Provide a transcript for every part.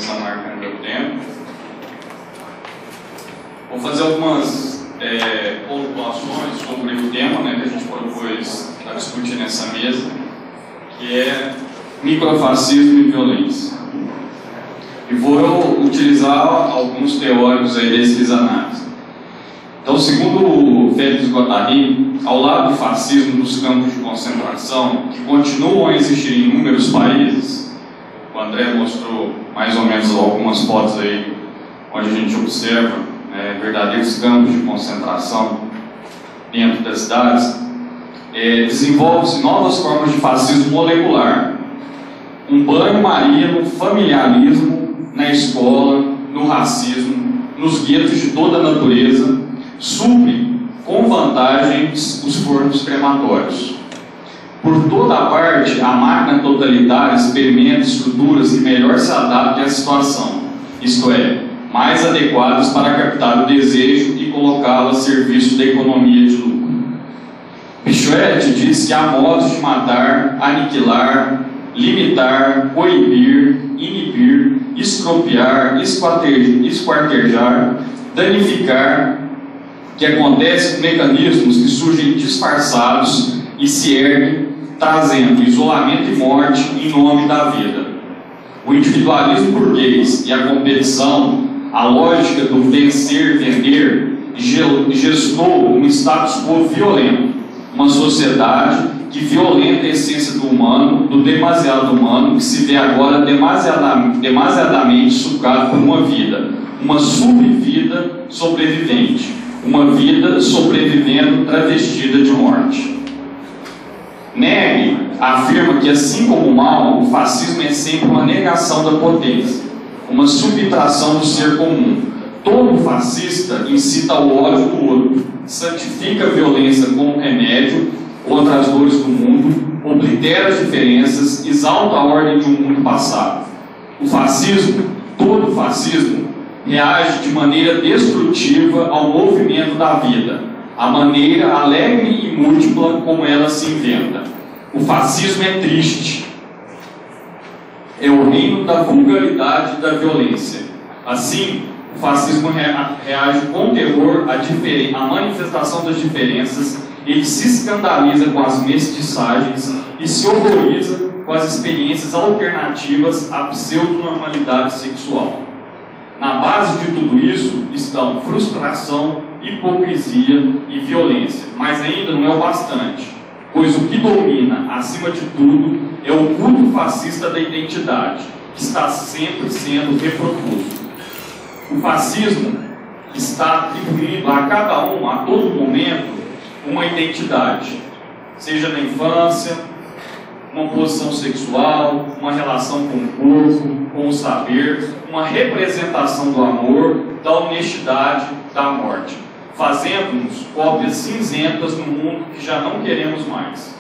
começar marcando o tempo. Vou fazer algumas pontuações sobre o tema, né, que a gente propôs para discutir nessa mesa, que é microfascismo e violência. E vou utilizar alguns teóricos aí desses análises. Então, segundo o Félix Guattari, ao lado do fascismo dos campos de concentração, que continuam a existir em inúmeros países, o André mostrou mais ou menos algumas fotos aí, onde a gente observa verdadeiros campos de concentração dentro das cidades, desenvolvem-se novas formas de fascismo molecular. Um banho-maria no familiarismo, na escola, no racismo, nos guetos de toda a natureza, supre com vantagens os fornos crematórios. Por toda a parte, a máquina totalitária experimenta estruturas que melhor se adaptem à situação, isto é, mais adequadas para captar o desejo e colocá-lo a serviço da economia de lucro. Pichot diz que há modos de matar, aniquilar, limitar, coibir, inibir, expropriar, esquartejar, danificar, que acontece com mecanismos que surgem disfarçados e se erguem, trazendo isolamento e morte em nome da vida. O individualismo burguês e a competição, a lógica do vencer-vender, gestou um status quo violento, uma sociedade que violenta a essência do humano, do demasiado humano, que se vê agora demasiadamente sugado por uma vida, uma subvida sobrevivente, uma vida sobrevivendo travestida de morte. Neg afirma que, assim como o mal, o fascismo é sempre uma negação da potência, uma subtração do ser comum. Todo fascista incita ao ódio do outro, santifica a violência como remédio contra as dores do mundo, oblitera as diferenças, exalta a ordem de um mundo passado. O fascismo, todo fascismo, reage de maneira destrutiva ao movimento da vida, a maneira alegre e múltipla como ela se inventa. O fascismo é triste, é o reino da vulgaridade e da violência. Assim, o fascismo reage com terror à manifestação das diferenças, ele se escandaliza com as mestiçagens e se horroriza com as experiências alternativas à pseudo-normalidade sexual. Na base de tudo isso estão frustração, hipocrisia e violência, mas ainda não é o bastante, pois o que domina, acima de tudo, é o culto fascista da identidade, que está sempre sendo reproposto. O fascismo está atribuindo a cada um, a todo momento, uma identidade, seja na infância, uma posição sexual, uma relação com o corpo, com o saber, uma representação do amor, da honestidade, da morte, fazendo-nos cópias cinzentas no mundo que já não queremos mais.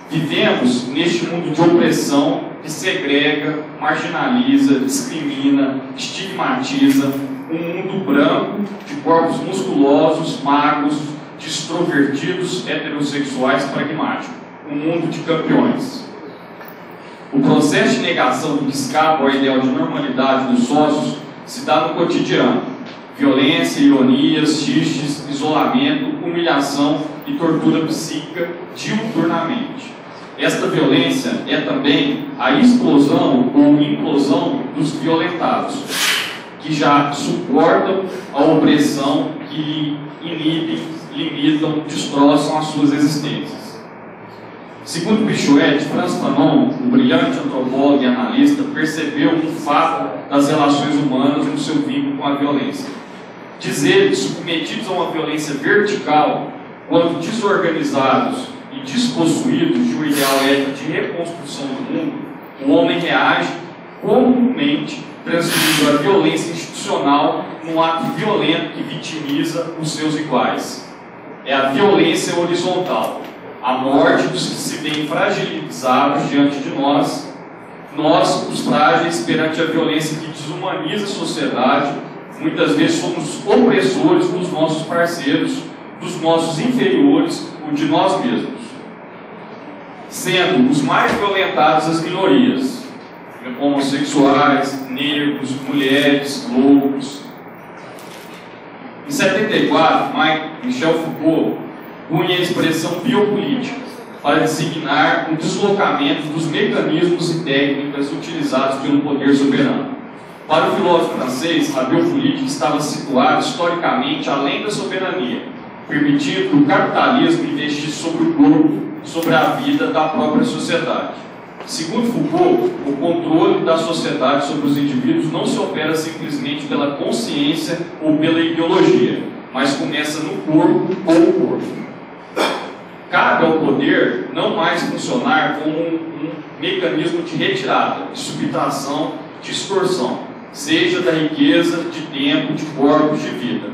Vivemos neste mundo de opressão que segrega, marginaliza, discrimina, estigmatiza, um mundo branco de corpos musculosos, magros, de extrovertidos, heterossexuais pragmáticos. Um mundo de campeões. O processo de negação do que escapa ao ideal de normalidade dos sócios se dá no cotidiano. Violência, ironias, xixes, isolamento, humilhação e tortura psíquica diuturnamente. Esta violência é também a explosão ou implosão dos violentados, que já suportam a opressão que inibem, limitam, destroçam as suas existências. Segundo Pichot, Franz Fanon, o brilhante antropólogo e analista, percebeu um fato das relações humanas no seu vínculo com a violência. Diz ele que, submetidos a uma violência vertical, quando desorganizados e despossuídos de um ideal ético de reconstrução do mundo, o homem reage comumente transferindo a violência institucional num ato violento que vitimiza os seus iguais. É a violência horizontal, a morte dos que se veem fragilizados diante de nós, os frágeis perante a violência que desumaniza a sociedade. Muitas vezes somos opressores dos nossos parceiros, dos nossos inferiores ou de nós mesmos, sendo os mais violentados as minorias. homossexuais, negros, mulheres, loucos. Em 74, Michel Foucault punha a expressão biopolítica para designar um deslocamento dos mecanismos e técnicas utilizados pelo poder soberano. Para o filósofo francês, a biopolítica estava situada historicamente além da soberania, permitindo que o capitalismo investisse sobre o corpo, sobre a vida da própria sociedade. Segundo Foucault, o controle da sociedade sobre os indivíduos não se opera simplesmente pela consciência ou pela ideologia, mas começa no corpo ou no corpo. Cabe ao poder não mais funcionar como um mecanismo de retirada, de subtração, de extorsão, seja da riqueza, de tempo, de corpos, de vida,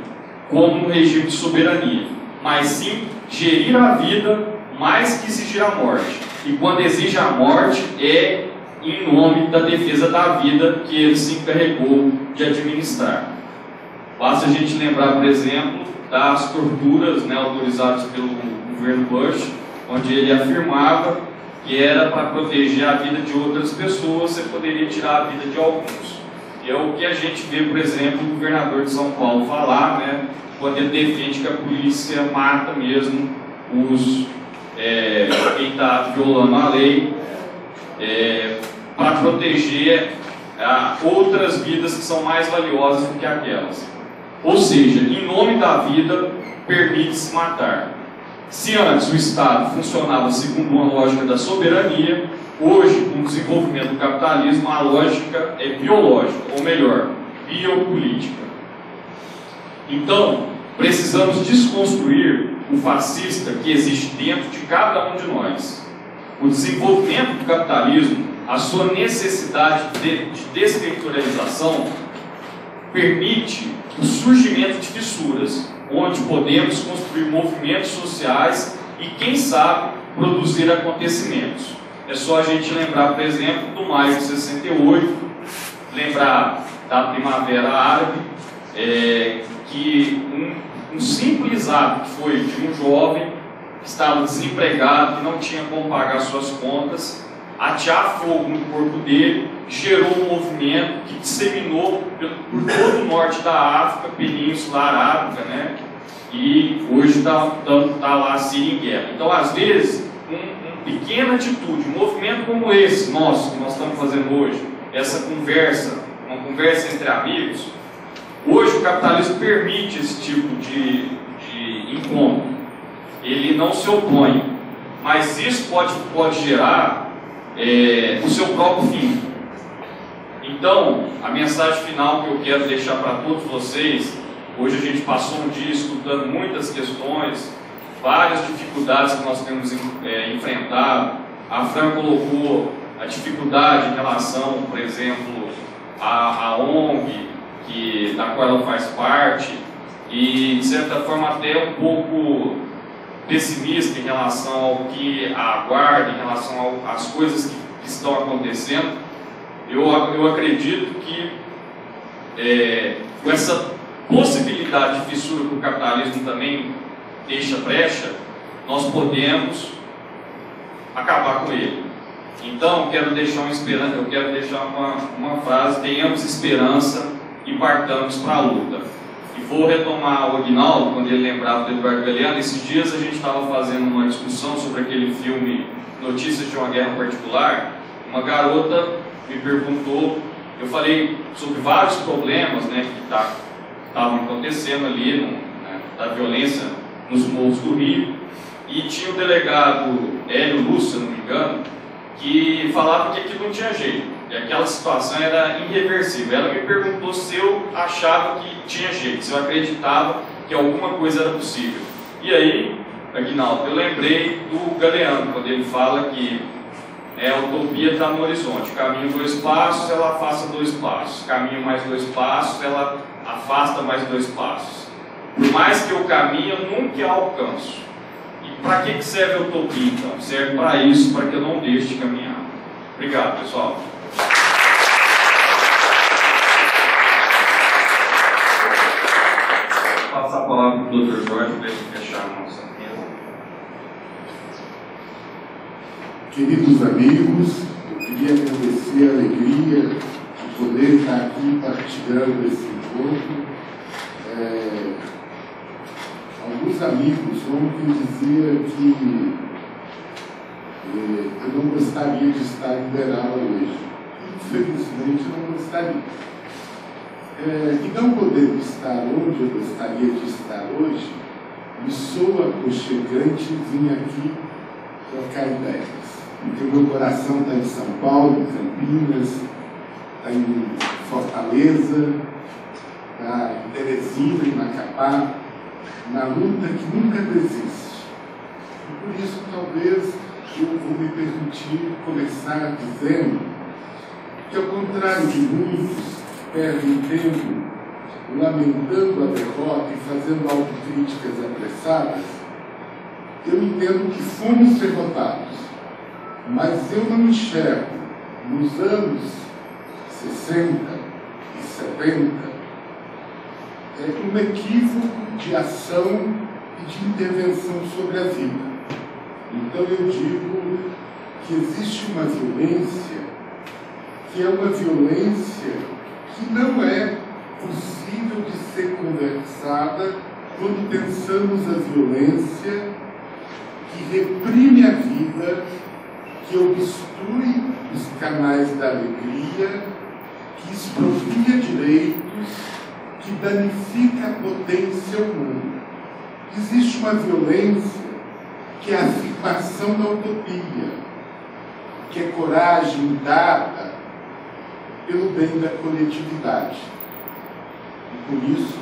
como no regime de soberania, mas sim gerir a vida mais que exigir a morte. E quando exige a morte, é em nome da defesa da vida que ele se encarregou de administrar. Basta a gente lembrar, por exemplo, das torturas, né, autorizadas pelo governo Bush, onde ele afirmava que era para proteger a vida de outras pessoas, você poderia tirar a vida de alguns. E é o que a gente vê, por exemplo, o governador de São Paulo falar, né, quando ele defende que a polícia mata mesmo quem está violando a lei, para proteger outras vidas que são mais valiosas do que aquelas. Ou seja, em nome da vida, permite-se matar. Se antes o Estado funcionava segundo uma lógica da soberania, hoje, com o desenvolvimento do capitalismo, a lógica é biológica, ou melhor, biopolítica. Então, precisamos desconstruir o fascista que existe dentro de cada um de nós. O desenvolvimento do capitalismo, a sua necessidade de desterritorialização, permite o surgimento de fissuras, onde podemos construir movimentos sociais e, quem sabe, produzir acontecimentos. É só a gente lembrar, por exemplo, do maio de 68, lembrar da Primavera Árabe, que um simples ato que foi de um jovem que estava desempregado, que não tinha como pagar suas contas, atear fogo no corpo dele, gerou um movimento que disseminou por todo o norte da África, Península Arábica, né? E hoje está lá a Síria em guerra. Então, às vezes, uma pequena atitude, um movimento como esse nosso, que nós estamos fazendo hoje, essa conversa, uma conversa entre amigos, hoje o capitalismo permite esse tipo de encontro. Ele não se opõe, mas isso pode gerar o seu próprio fim. Então, a mensagem final que eu quero deixar para todos vocês, hoje a gente passou um dia estudando muitas questões, várias dificuldades que nós temos enfrentado. A Fran colocou a dificuldade em relação, por exemplo, à ONG, da qual ela faz parte, e de certa forma até um pouco pessimista em relação ao que a aguarda, em relação às coisas que estão acontecendo. Eu acredito que com essa possibilidade de fissura que o capitalismo também deixa brecha, nós podemos acabar com ele. Então, eu quero deixar uma frase: tenhamos esperança e partamos para a luta. E vou retomar o Aguinaldo, quando ele lembrava do Eduardo Galeano. Esses dias a gente estava fazendo uma discussão sobre aquele filme Notícias de uma Guerra Particular. Uma garota me perguntou, eu falei sobre vários problemas, né, que estavam acontecendo ali, da violência nos morros do Rio, e tinha o delegado Hélio Lúcio, se não me engano, que falava que aquilo não tinha jeito, que aquela situação era irreversível. Ela me perguntou se eu achava que tinha jeito, se eu acreditava que alguma coisa era possível. E aí, Aguinaldo, eu lembrei do Galeano, quando ele fala que a utopia está no horizonte. Caminho 2 passos, ela afasta 2 passos. Caminho mais 2 passos, ela afasta mais 2 passos. Por mais que eu caminhe, eu nunca alcanço. E para que serve a utopia, então? Serve para isso, para que eu não deixe de caminhar. Obrigado, pessoal. Vou passar a palavra para o Dr. Jorge para ele fechar a nossa mesa. Queridos amigos, eu queria agradecer a alegria alegria de poder estar aqui partilhando esse encontro. Alguns amigos ontem diziam que eu não gostaria de estar em Uberaba hoje. Infelizmente, não gostaria. E não podendo estar onde eu gostaria de estar hoje, me soa aconchegante vir aqui trocar ideias. Porque o meu coração está em São Paulo, em Campinas, está em Fortaleza, está em Teresina, em Macapá, na luta que nunca desiste. E por isso, talvez, eu vou me permitir começar dizendo que, ao contrário de muitos que perdem tempo lamentando a derrota e fazendo autocríticas apressadas, eu entendo que fomos derrotados, mas eu não enxergo nos anos 60 e 70 um equívoco de ação e de intervenção sobre a vida. Então eu digo que existe uma violência que é uma violência que não é possível de ser conversada quando pensamos a violência que reprime a vida, que obstrui os canais da alegria, que expropria direitos, que danifica a potência humana. Existe uma violência que é a afirmação da utopia, que é coragem dada pelo bem da coletividade. E por isso,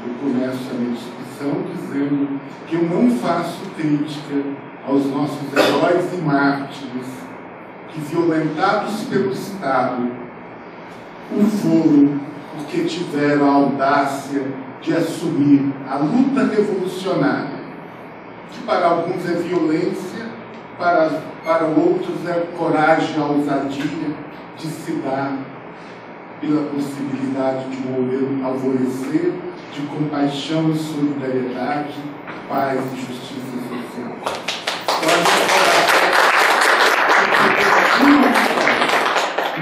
eu começo a minha discussão dizendo que eu não faço crítica aos nossos heróis e mártires que, violentados pelo Estado, o foram porque tiveram a audácia de assumir a luta revolucionária, que para alguns é violência, para outros é coragem, a ousadia de se dar pela possibilidade de um alvorecer de compaixão e solidariedade, paz e justiça social.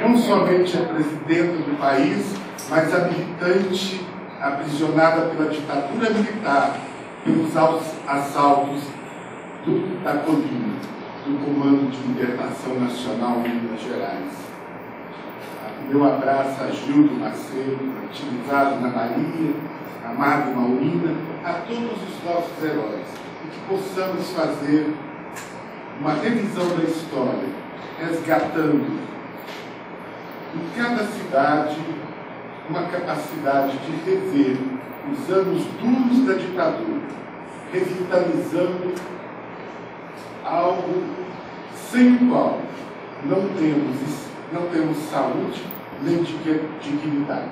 Não somente a presidenta do país, mas a militante aprisionada pela ditadura militar, pelos assaltos da colina, do Comando de Libertação Nacional em Minas Gerais. Meu abraço a Gildo Macedo, utilizado na Maria, a Madre Maurina, a todos os nossos heróis, e que possamos fazer uma revisão da história, resgatando em cada cidade uma capacidade de rever os anos duros da ditadura, revitalizando algo sem o qual não temos saúde nem dignidade.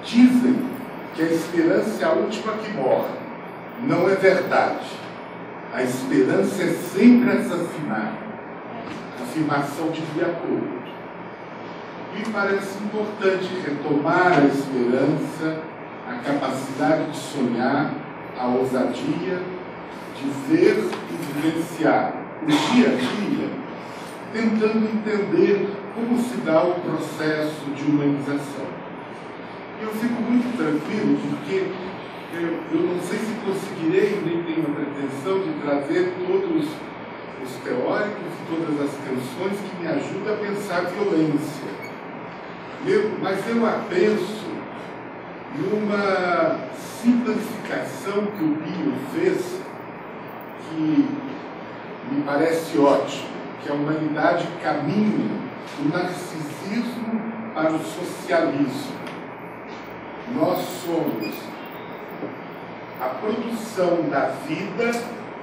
Dizem que a esperança é a última que morre. Não é verdade. A esperança é sempre assassinar. Afirmação de Viacomo. Me parece importante retomar a esperança, a capacidade de sonhar, a ousadia de ver e vivenciar o dia a dia, tentando entender como se dá o processo de humanização. Eu fico muito tranquilo porque eu não sei se conseguirei, nem tenho a pretensão de trazer todos os teóricos e todas as canções que me ajudam a pensar a violência. Mas eu a penso numa simplificação que o Bio fez, que me parece ótimo, que a humanidade caminha do narcisismo para o socialismo. Nós somos a produção da vida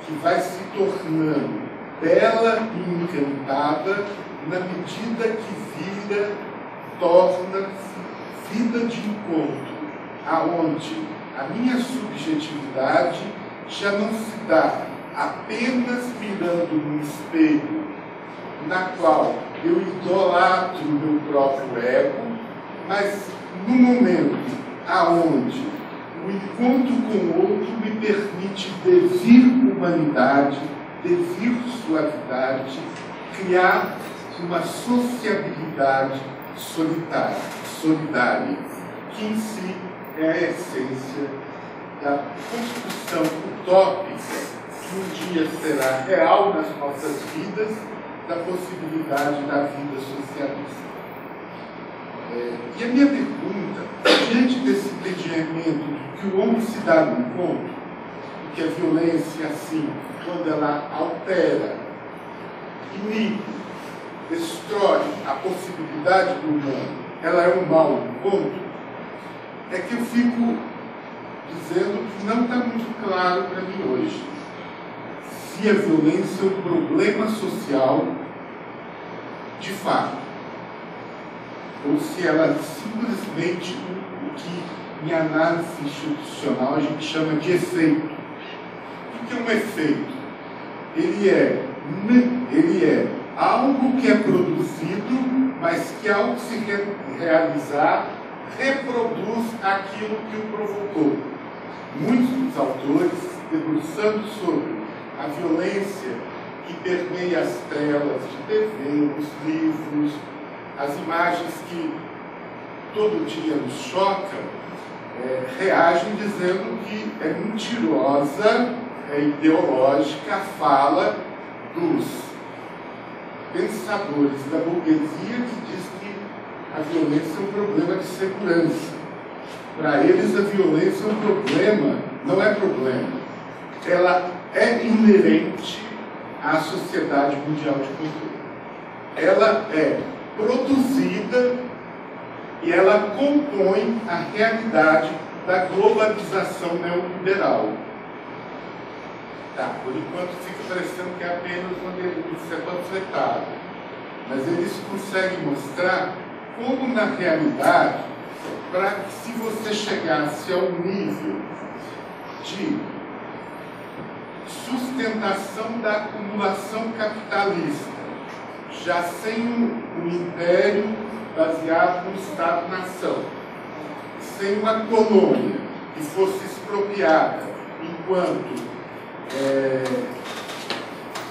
que vai se tornando bela e encantada na medida que vida torna-se vida de encontro, aonde a minha subjetividade já não se dá apenas mirando num espelho, na qual eu idolatro o meu próprio ego, mas no momento aonde o encontro com o outro me permite devir humanidade, devir suavidade, criar uma sociabilidade solidária, que em si é a essência da construção utópica que um dia será real nas nossas vidas, da possibilidade da vida socialista. E a minha pergunta, diante desse entendimento de que o homem se dá num ponto, e que a violência, assim, quando ela altera, inibe, destrói a possibilidade do humano, ela é um mal num ponto, é que eu fico dizendo que não está muito claro para mim hoje se a violência é um problema social de fato, ou se ela simplesmente o que em análise institucional a gente chama de efeito. O que é um efeito? Ele é algo que é produzido, mas que ao se realizar, reproduz aquilo que o provocou. Muitos dos autores, debruçando sobre a violência que permeia as telas de TV, os livros, as imagens que todo dia nos chocam, reagem dizendo que é mentirosa, é ideológica a fala dos pensadores da burguesia que diz que a violência é um problema de segurança. Para eles, a violência é um problema, não é problema. Ela é inerente à sociedade mundial de controle. Ela é produzida e ela compõe a realidade da globalização neoliberal. Tá, por enquanto fica parecendo que é apenas uma denúncia panfletada, mas eles conseguem mostrar como, na realidade, para que se você chegasse ao nível de sustentação da acumulação capitalista, já sem um império baseado no Estado-nação, sem uma colônia que fosse expropriada enquanto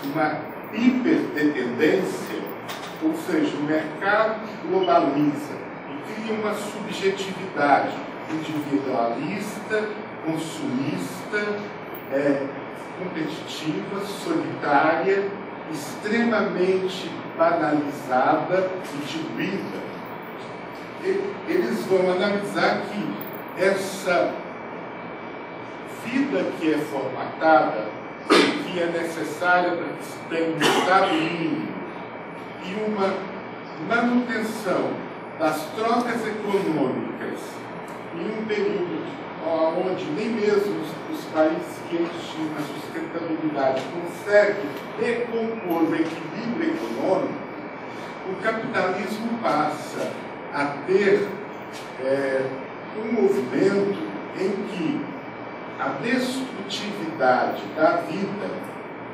uma hiperdependência, ou seja, o mercado que globaliza e cria uma subjetividade individualista, consumista, competitiva, solitária, extremamente banalizada e diluída. Eles vão analisar que essa vida que é formatada, que é necessária para que se tenha um estado mínimo e uma manutenção das trocas econômicas em um período onde nem mesmo os países que estimam a sustentabilidade conseguem recompor o equilíbrio econômico, o capitalismo passa a ter um movimento em que a destrutividade da vida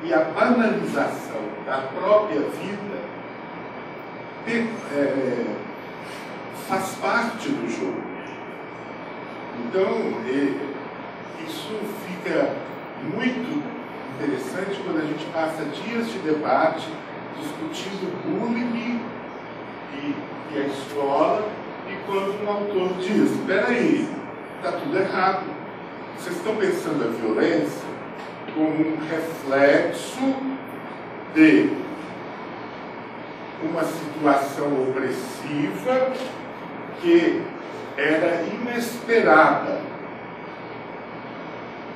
e a banalização da própria vida faz parte do jogo. Então, isso fica muito interessante quando a gente passa dias de debate discutindo bullying e a escola, e quando um autor diz: espera aí, está tudo errado. Vocês estão pensando a violência como um reflexo de uma situação opressiva que era inesperada.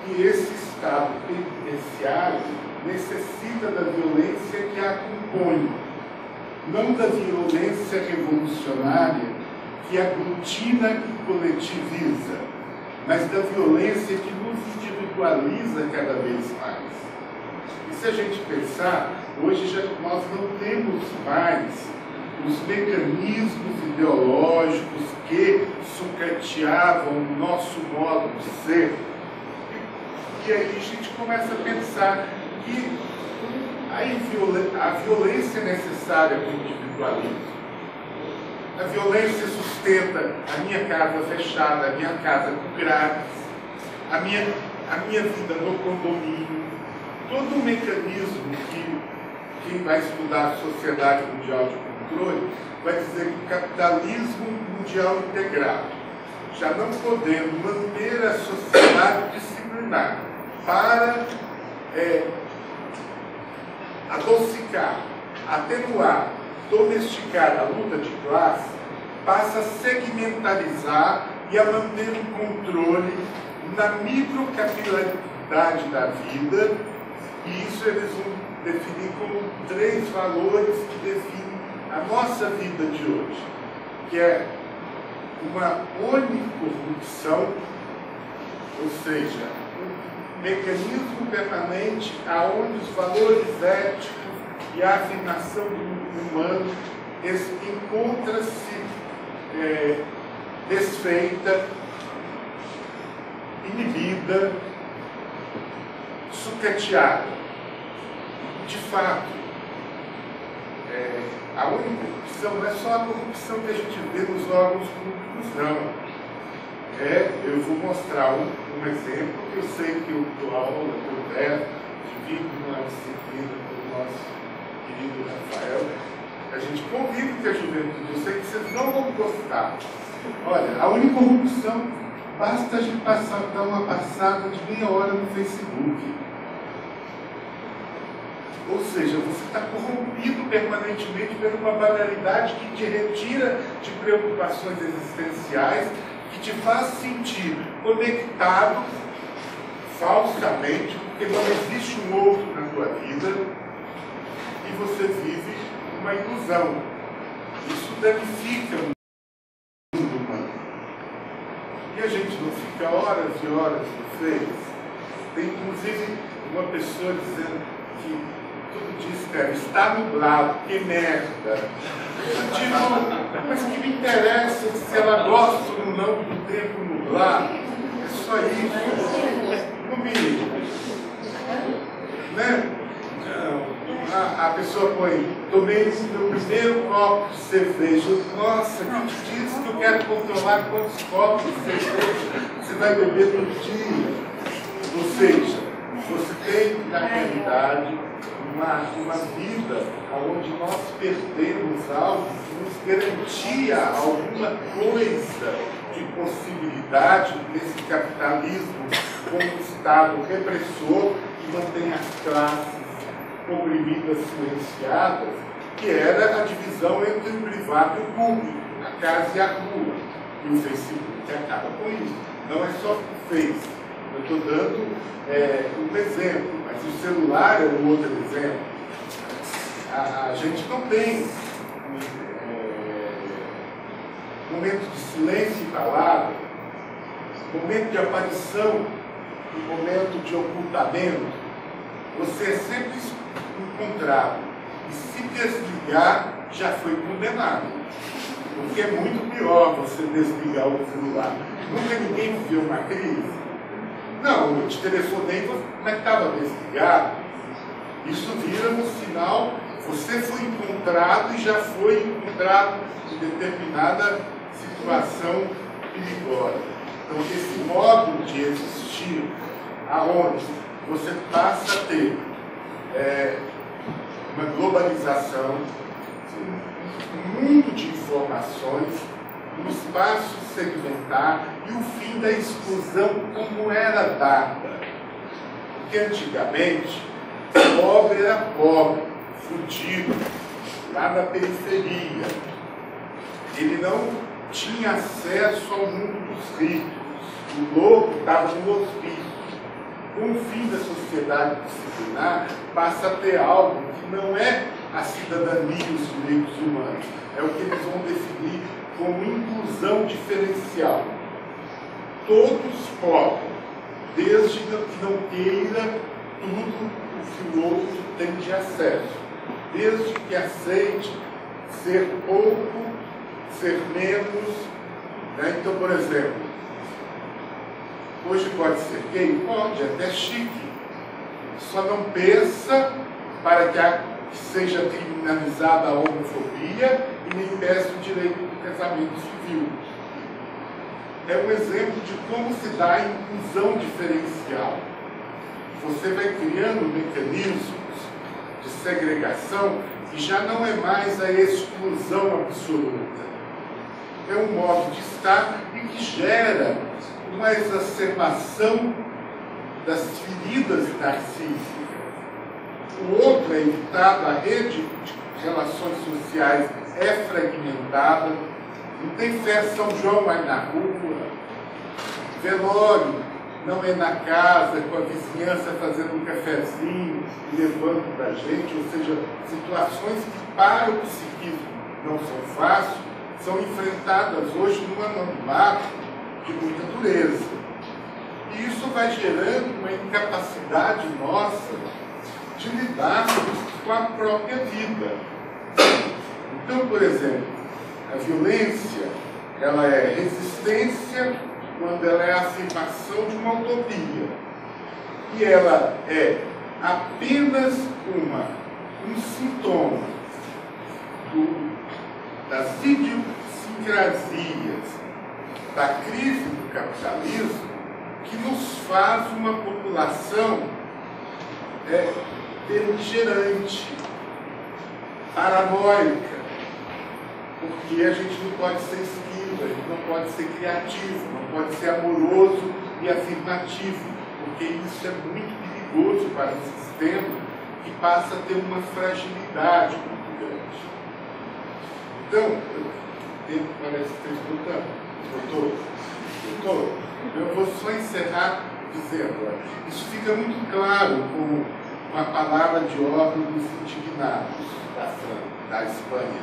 E esse estado penitenciário necessita da violência que a compõe, não da violência revolucionária que aglutina e coletiviza, mas da violência que nos individualiza cada vez mais. E se a gente pensar, hoje nós não temos mais os mecanismos ideológicos que sucateavam o nosso modo de ser. E aí a gente começa a pensar que a violência é necessária para o individualismo. A violência sustenta a minha casa fechada, a minha casa com grades, a minha vida no condomínio. Todo o mecanismo que quem vai estudar a Sociedade Mundial de Controle vai dizer que o capitalismo mundial integrado, já não podendo manter a sociedade disciplinada para adocicar, atenuar, domesticar a luta de classe, passa a segmentarizar e a manter um controle na microcapilaridade da vida, e isso eles vão definir como 3 valores que definem a nossa vida de hoje, que é uma unicorrupção, ou seja, um mecanismo permanente aonde os valores éticos e a afirmação do humano encontra-se desfeita, inibida, sucateada. De fato, a única corrupção não é só a corrupção que a gente vê nos órgãos públicos, não. Eu vou mostrar um exemplo que eu sei que eu dou aula, que eu divido uma disciplina com o nosso querido Rafael. A gente convive com a juventude, eu sei que vocês não vão gostar. Olha, a única corrupção, basta a gente dar uma passada de meia hora no Facebook. Ou seja, você está corrompido permanentemente por uma banalidade que te retira de preocupações existenciais, que te faz sentir conectado falsamente, porque não existe um outro na tua vida, e você vive uma ilusão. Isso danifica o mundo humano. E a gente não fica horas e horas no Face. Tem inclusive uma pessoa dizendo que tudo diz, cara, está nublado, que merda. Tipo, mas que me interessa se ela gosta ou não do tempo nublado? É só isso. No mínimo. Né? A pessoa põe, tomei o meu primeiro copo de cerveja. Nossa, que te disse que eu quero controlar quantos copos de cerveja você vai beber no dia. Ou seja, você tem na realidade uma vida onde nós perdemos algo que nos garantia alguma coisa de possibilidade desse capitalismo como Estado repressor que mantém as classes oprimidas, silenciadas, que era a divisão entre o privado e o público, a casa e a rua. E o Facebook acaba com isso. Não é só o Face. Eu estou dando um exemplo, mas o celular é um outro exemplo. A gente não tem momento de silêncio e palavra, momento de aparição e momento de ocultamento. Você é sempre encontrado. E se desligar, já foi condenado. Porque é muito pior você desligar o celular. Nunca ninguém viveu uma crise. Não, eu te telefonei, mas estava desligado. Isso vira um sinal, você foi encontrado e já foi encontrado em determinada situação perigosa. Então, esse modo de existir, aonde você passa a ter uma globalização, um mundo de informações, um espaço segmentar e o fim da exclusão como era dada. Porque antigamente, pobre era pobre, fudido, lá na periferia. Ele não tinha acesso ao mundo dos ricos. O louco estava no hospício. Com o fim da sociedade disciplinar, passa a ter algo que não é a cidadania e os direitos humanos. É o que eles vão definir como inclusão diferencial. Todos podem, desde que não queira tudo o que o outro tem de acesso. Desde que aceite ser pouco, ser menos. Né? Então, por exemplo, hoje pode ser gay? Pode, até chique. Só não pensa para que seja criminalizada a homofobia e nem peça o direito do casamento civil. É um exemplo de como se dá a inclusão diferencial. Você vai criando mecanismos de segregação e já não é mais a exclusão absoluta. É um modo de estar e que gera uma exacerbação das feridas narcísicas. O outro é evitado, a rede de relações sociais é fragmentada, não tem festa São João aí na rua, velório não é na casa, com a vizinhança fazendo um cafezinho e levando para a gente, ou seja, situações que para o psiquismo não são fáceis, são enfrentadas hoje num anonimato de muita dureza. E isso vai gerando uma incapacidade nossa de lidar com a própria vida. Então, por exemplo, a violência, ela é resistência quando ela é a afirmação de uma utopia. E ela é apenas um sintoma das idiosincrasias da crise do capitalismo que nos faz uma população beligerante, paranoica, porque a gente não pode ser esquivo, a gente não pode ser criativo, não pode ser amoroso e afirmativo, porque isso é muito perigoso para o sistema que passa a ter uma fragilidade muito grande. Então, o tempo parece que está esgotando. Doutor, eu vou só encerrar dizendo, isso fica muito claro com a palavra de ordem dos indignados da Espanha.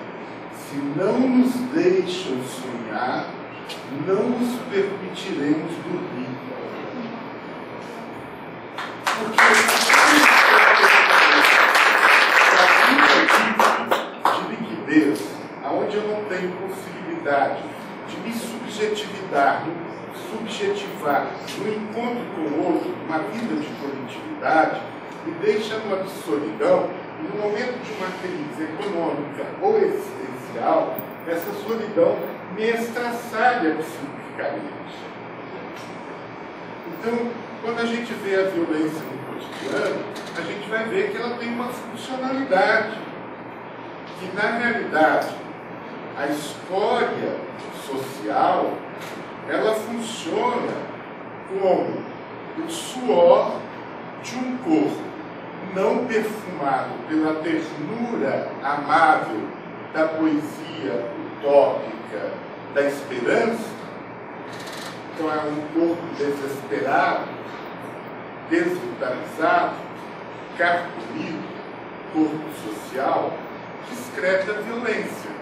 Se não nos deixam sonhar, não nos permitiremos dormir. Porque de liquidez, aonde eu não tenho possibilidade de me subjetivar no encontro com o outro, uma vida de coletividade, me deixa numa solidão, e no momento de uma crise econômica ou existencial, essa solidão me estraçalha psiquicamente. Então, quando a gente vê a violência no cotidiano, a gente vai ver que ela tem uma funcionalidade, que na realidade a escória social ela funciona como o suor de um corpo não perfumado pela ternura amável da poesia utópica da esperança. Então é um corpo desesperado, desvitalizado, carcomido, corpo social, que excreta a violência.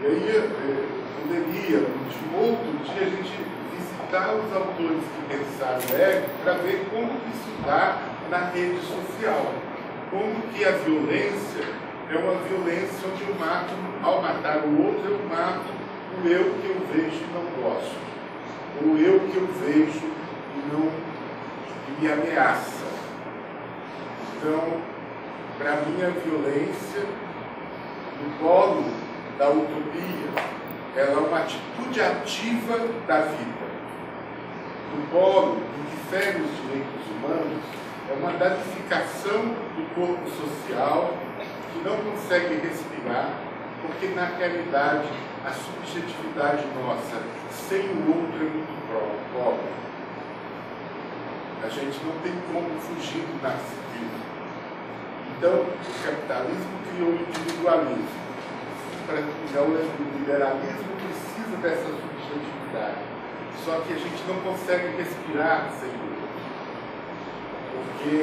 E aí poderia, de outro dia, a gente visitar os autores que pensaram Ego para ver como isso está na rede social. Como que a violência é uma violência onde eu mato, ao matar o outro, eu mato o eu que eu vejo e não gosto. O eu que eu vejo e me ameaça. Então, para mim, a violência, no polo da utopia, ela é uma atitude ativa da vida. No polo em que fere os direitos humanos, é uma danificação do corpo social que não consegue respirar, porque na realidade a subjetividade nossa sem o outro é muito pobre. A gente não tem como fugir do narcisismo. Então, o capitalismo criou o individualismo. O liberalismo precisa dessa subjetividade. Só que a gente não consegue respirar sem o outro. Porque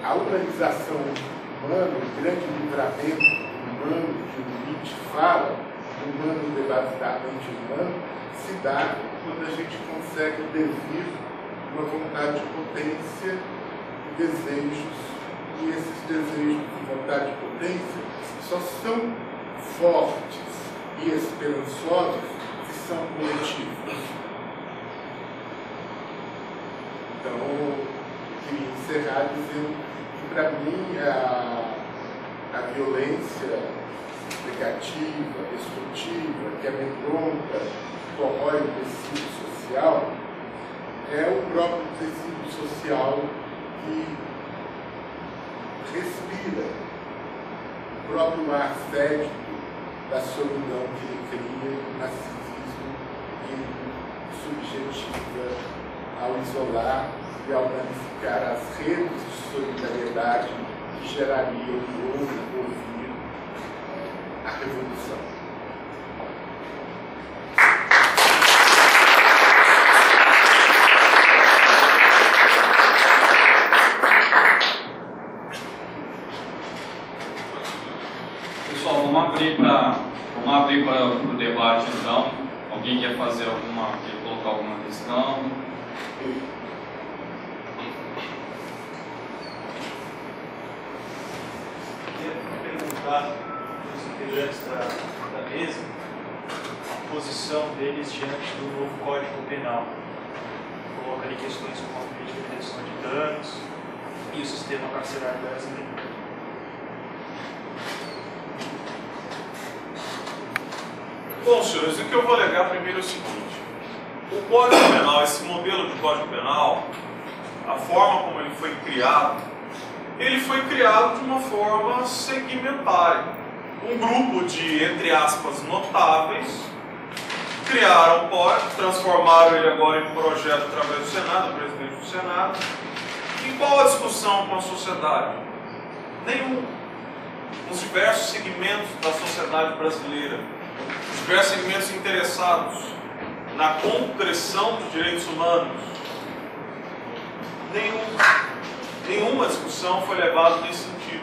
a humanização humana, o grande livramento humano que o Nietzsche fala, humano devastadamente humano, se dá quando a gente consegue devir uma vontade de potência e desejos. E esses desejos de vontade de potência só são fortes e esperançosos se são coletivos. Então, eu queria encerrar dizendo que, para mim, a violência negativa, destrutiva, que amedronta, que corrói o tecido social, é o próprio tecido social que respira o próprio ar fétido da solidão que ele cria e o narcisismo que ele subjetiva ao isolar e ao danificar as redes de solidariedade que gerariam no ouvir a revolução. Pessoal, vamos abrir para o debate então. Alguém quer colocar alguma questão? Perguntar aos integrantes da mesa a posição deles diante do novo Código Penal. Coloca ali questões como a política de redução de danos e o sistema carcerário brasileiro. Bom, senhores, o que eu vou alegar primeiro é o seguinte: o Código Penal, esse modelo de Código Penal, a forma como ele foi criado de uma forma segmentária. Um grupo de, entre aspas, notáveis, criaram o código, transformaram ele agora em projeto através do Senado, do presidente do Senado. E qual a discussão com a sociedade? Nenhum. Os diversos segmentos da sociedade brasileira, os diversos segmentos interessados na concreção dos direitos humanos, nenhuma discussão foi levada nesse sentido.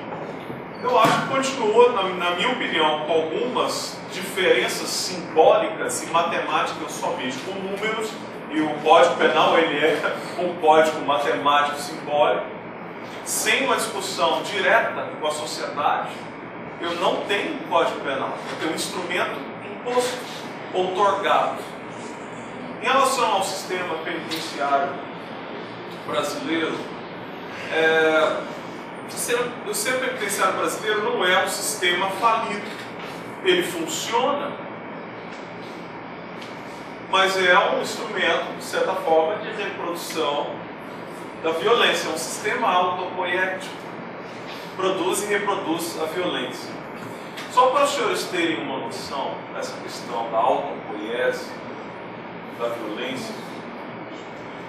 Eu acho que continua, na minha opinião, com algumas diferenças simbólicas e matemáticas, eu só vejo com números, e o Código Penal ele é um código matemático simbólico, sem uma discussão direta com a sociedade. Eu não tenho Código Penal, eu tenho um instrumento imposto, outorgado. Em relação ao sistema penitenciário brasileiro, o sistema penitenciário brasileiro não é um sistema falido. Ele funciona, mas é um instrumento, de certa forma, de reprodução da violência. É um sistema autopoético. Produz e reproduz a violência. Só para os senhores terem uma noção dessa questão da autopoiese, da violência,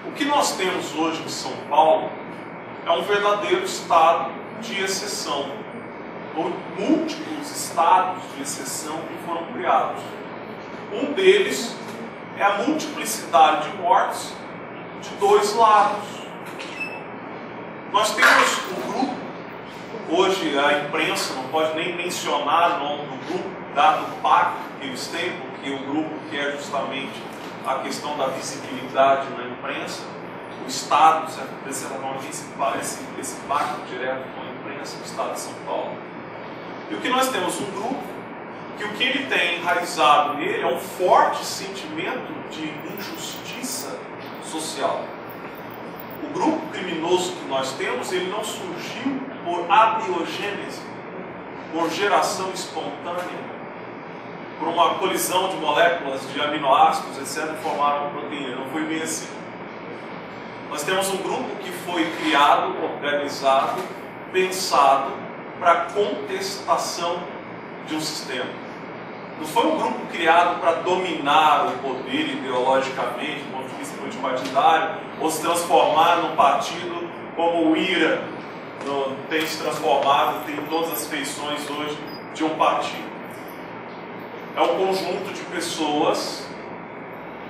o que nós temos hoje em São Paulo é um verdadeiro estado de exceção, ou múltiplos estados de exceção que foram criados. Um deles é a multiplicidade de mortes de dois lados. Nós temos um grupo, hoje a imprensa não pode nem mencionar o nome do grupo, dado o pacto que eles têm, porque o grupo quer justamente a questão da visibilidade na imprensa. O Estado, de certa forma, tem esse pacto direto com a imprensa do Estado de São Paulo. E o que nós temos? Um grupo que o que ele tem enraizado nele é um forte sentimento de injustiça social. O grupo criminoso que nós temos, ele não surgiu por abiogênese, por geração espontânea, por uma colisão de moléculas de aminoácidos, etc., e formaram uma proteína. Não foi bem assim. Nós temos um grupo que foi criado, organizado, pensado para contestação de um sistema. Não foi um grupo criado para dominar o poder ideologicamente, do ponto de vista político-partidário, ou se transformar num partido como o IRA tem se transformado, tem todas as feições hoje de um partido. É um conjunto de pessoas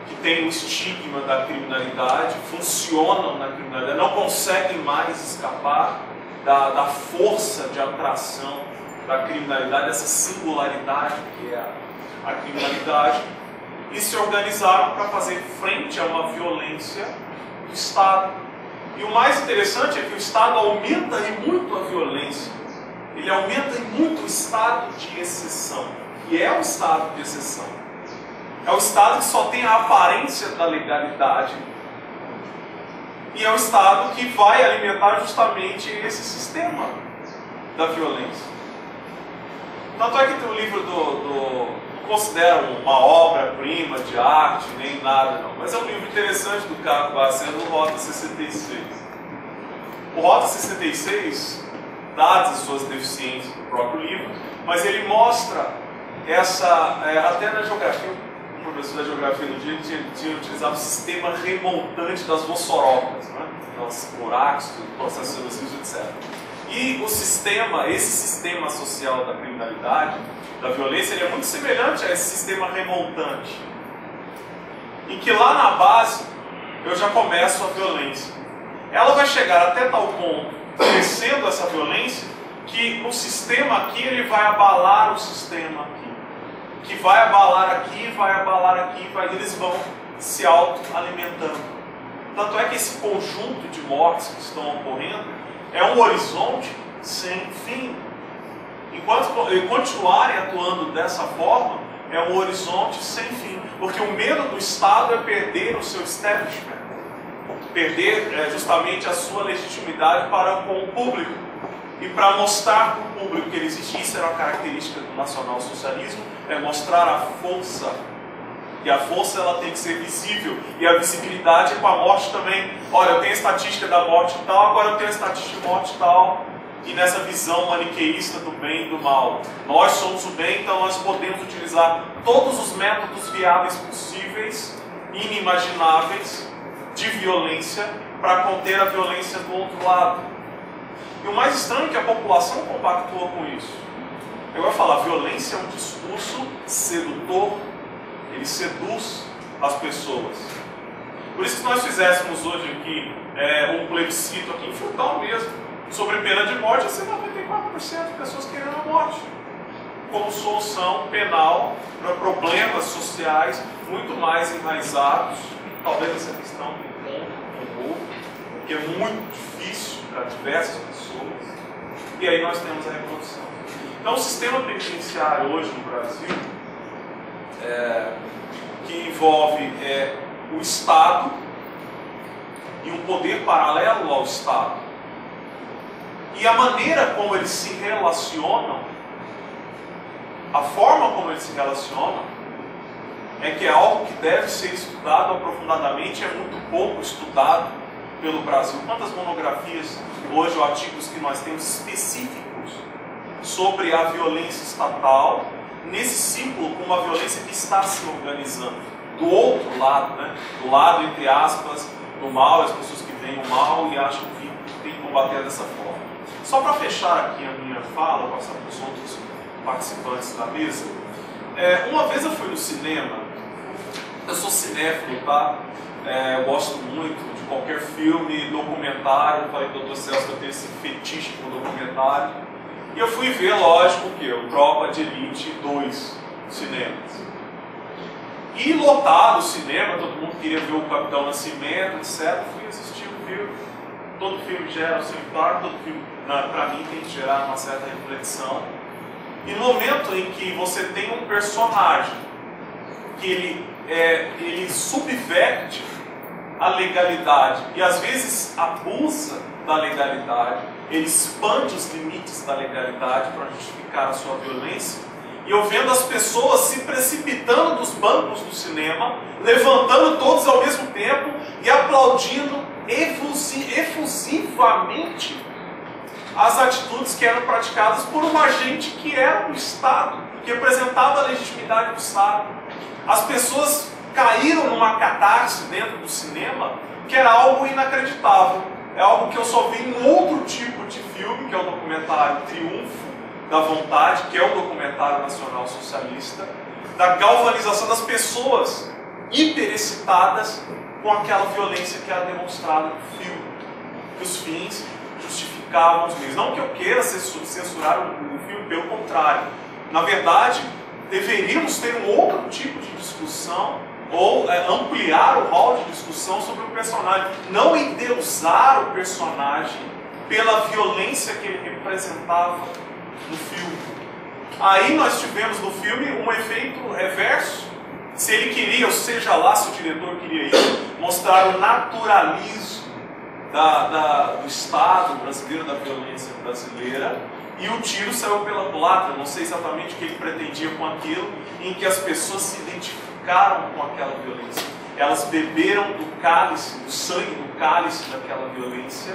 que têm o estigma da criminalidade, funcionam na criminalidade, não conseguem mais escapar da força de atração da criminalidade, dessa singularidade que é a criminalidade, e se organizaram para fazer frente a uma violência do Estado. E o mais interessante é que o Estado aumenta e muito a violência, ele aumenta e muito o estado de exceção, que é o estado de exceção. É o Estado que só tem a aparência da legalidade, e é o Estado que vai alimentar justamente esse sistema da violência. Tanto é que tem um livro não considero uma obra-prima de arte, nem nada não, mas é um livro interessante do Caco Barcelos, o Rota 66. O Rota 66 dadas as suas deficiências no próprio livro, mas ele mostra essa, até na geografia, o professor da geografia do dia tinha utilizado o sistema remontante das vossorópolis, né? Os buracos, processos erosivos, etc. E esse sistema social da criminalidade, da violência, ele é muito semelhante a esse sistema remontante, em que lá na base eu já começo a violência. Ela vai chegar até tal ponto, crescendo essa violência, que o sistema aqui ele vai abalar o sistema aqui, que vai abalar aqui, eles vão se autoalimentando. Tanto é que esse conjunto de mortes que estão ocorrendo é um horizonte sem fim. Enquanto continuarem atuando dessa forma, é um horizonte sem fim. Porque o medo do Estado é perder o seu establishment, perder justamente a sua legitimidade para com o público. E para mostrar para o público que ele existe, isso era uma característica do nacionalsocialismo, é mostrar a força. E a força ela tem que ser visível. E a visibilidade é com a morte também. Olha, eu tenho a estatística da morte tal, agora eu tenho a estatística de morte tal. E nessa visão maniqueísta do bem e do mal. Nós somos o bem, então nós podemos utilizar todos os métodos viáveis possíveis, inimagináveis, de violência, para conter a violência do outro lado. E o mais estranho é que a população compactua com isso. Eu vou falar, violência é um discurso sedutor, ele seduz as pessoas. Por isso que nós fizéssemos hoje aqui um plebiscito aqui em Frutal mesmo, sobre pena de morte, assim, 94% de pessoas querendo a morte como solução penal para problemas sociais muito mais enraizados, talvez essa questão do ponto, que é muito difícil para diversas pessoas, e aí nós temos a reprodução. Então o sistema penitenciário hoje no Brasil, que envolve o Estado e um poder paralelo ao Estado, e a maneira como eles se relacionam, a forma como eles se relacionam, é que é algo que deve ser estudado aprofundadamente, é muito pouco estudado pelo Brasil. Quantas monografias hoje, ou artigos que nós temos específicos sobre a violência estatal, nesse ciclo com uma violência que está se organizando do outro lado, né? Do lado, entre aspas, do mal, as pessoas que veem o mal e acham que tem que combater dessa forma. Só para fechar aqui a minha fala, passar para os outros participantes da mesa, uma vez eu fui no cinema, eu sou cinéfilo, tá? Eu gosto muito de qualquer filme, documentário, falei com o Dr. Celso que eu tenho esse fetiche por documentário, e eu fui ver, lógico, o Tropa de Elite 2 cinemas. E lotado o cinema, todo mundo queria ver o Capitão Nascimento, etc. Fui assistir o filme. Todo filme gera o seu impacto, todo filme, para mim, tem que gerar uma certa reflexão. E no momento em que você tem um personagem que ele subverte a legalidade e às vezes abusa da legalidade, ele expande os limites da legalidade para justificar a sua violência, e eu vendo as pessoas se precipitando dos bancos do cinema, levantando todos ao mesmo tempo e aplaudindo efusivamente as atitudes que eram praticadas por um agente que era do Estado, que representava a legitimidade do Estado. As pessoas caíram numa catarse dentro do cinema que era algo inacreditável. É algo que eu só vi em outro tipo de filme, que é o documentário Triunfo da Vontade, que é o documentário nacional socialista, da galvanização das pessoas hiperexcitadas com aquela violência que era demonstrada no filme, que os fins justificavam os meios. Não que eu queira censurar o filme, pelo contrário. Na verdade, deveríamos ter um outro tipo de discussão, ou ampliar o rol de discussão sobre o personagem. Não endeusar o personagem pela violência que ele representava no filme. Aí nós tivemos no filme um efeito reverso. Se ele queria, ou seja lá se o diretor queria isso, mostrar o naturalismo do Estado brasileiro, da violência brasileira, e o tiro saiu pela culatra. Não sei exatamente o que ele pretendia com aquilo, em que as pessoas se identificaram com aquela violência. Elas beberam do cálice, do sangue do cálice daquela violência,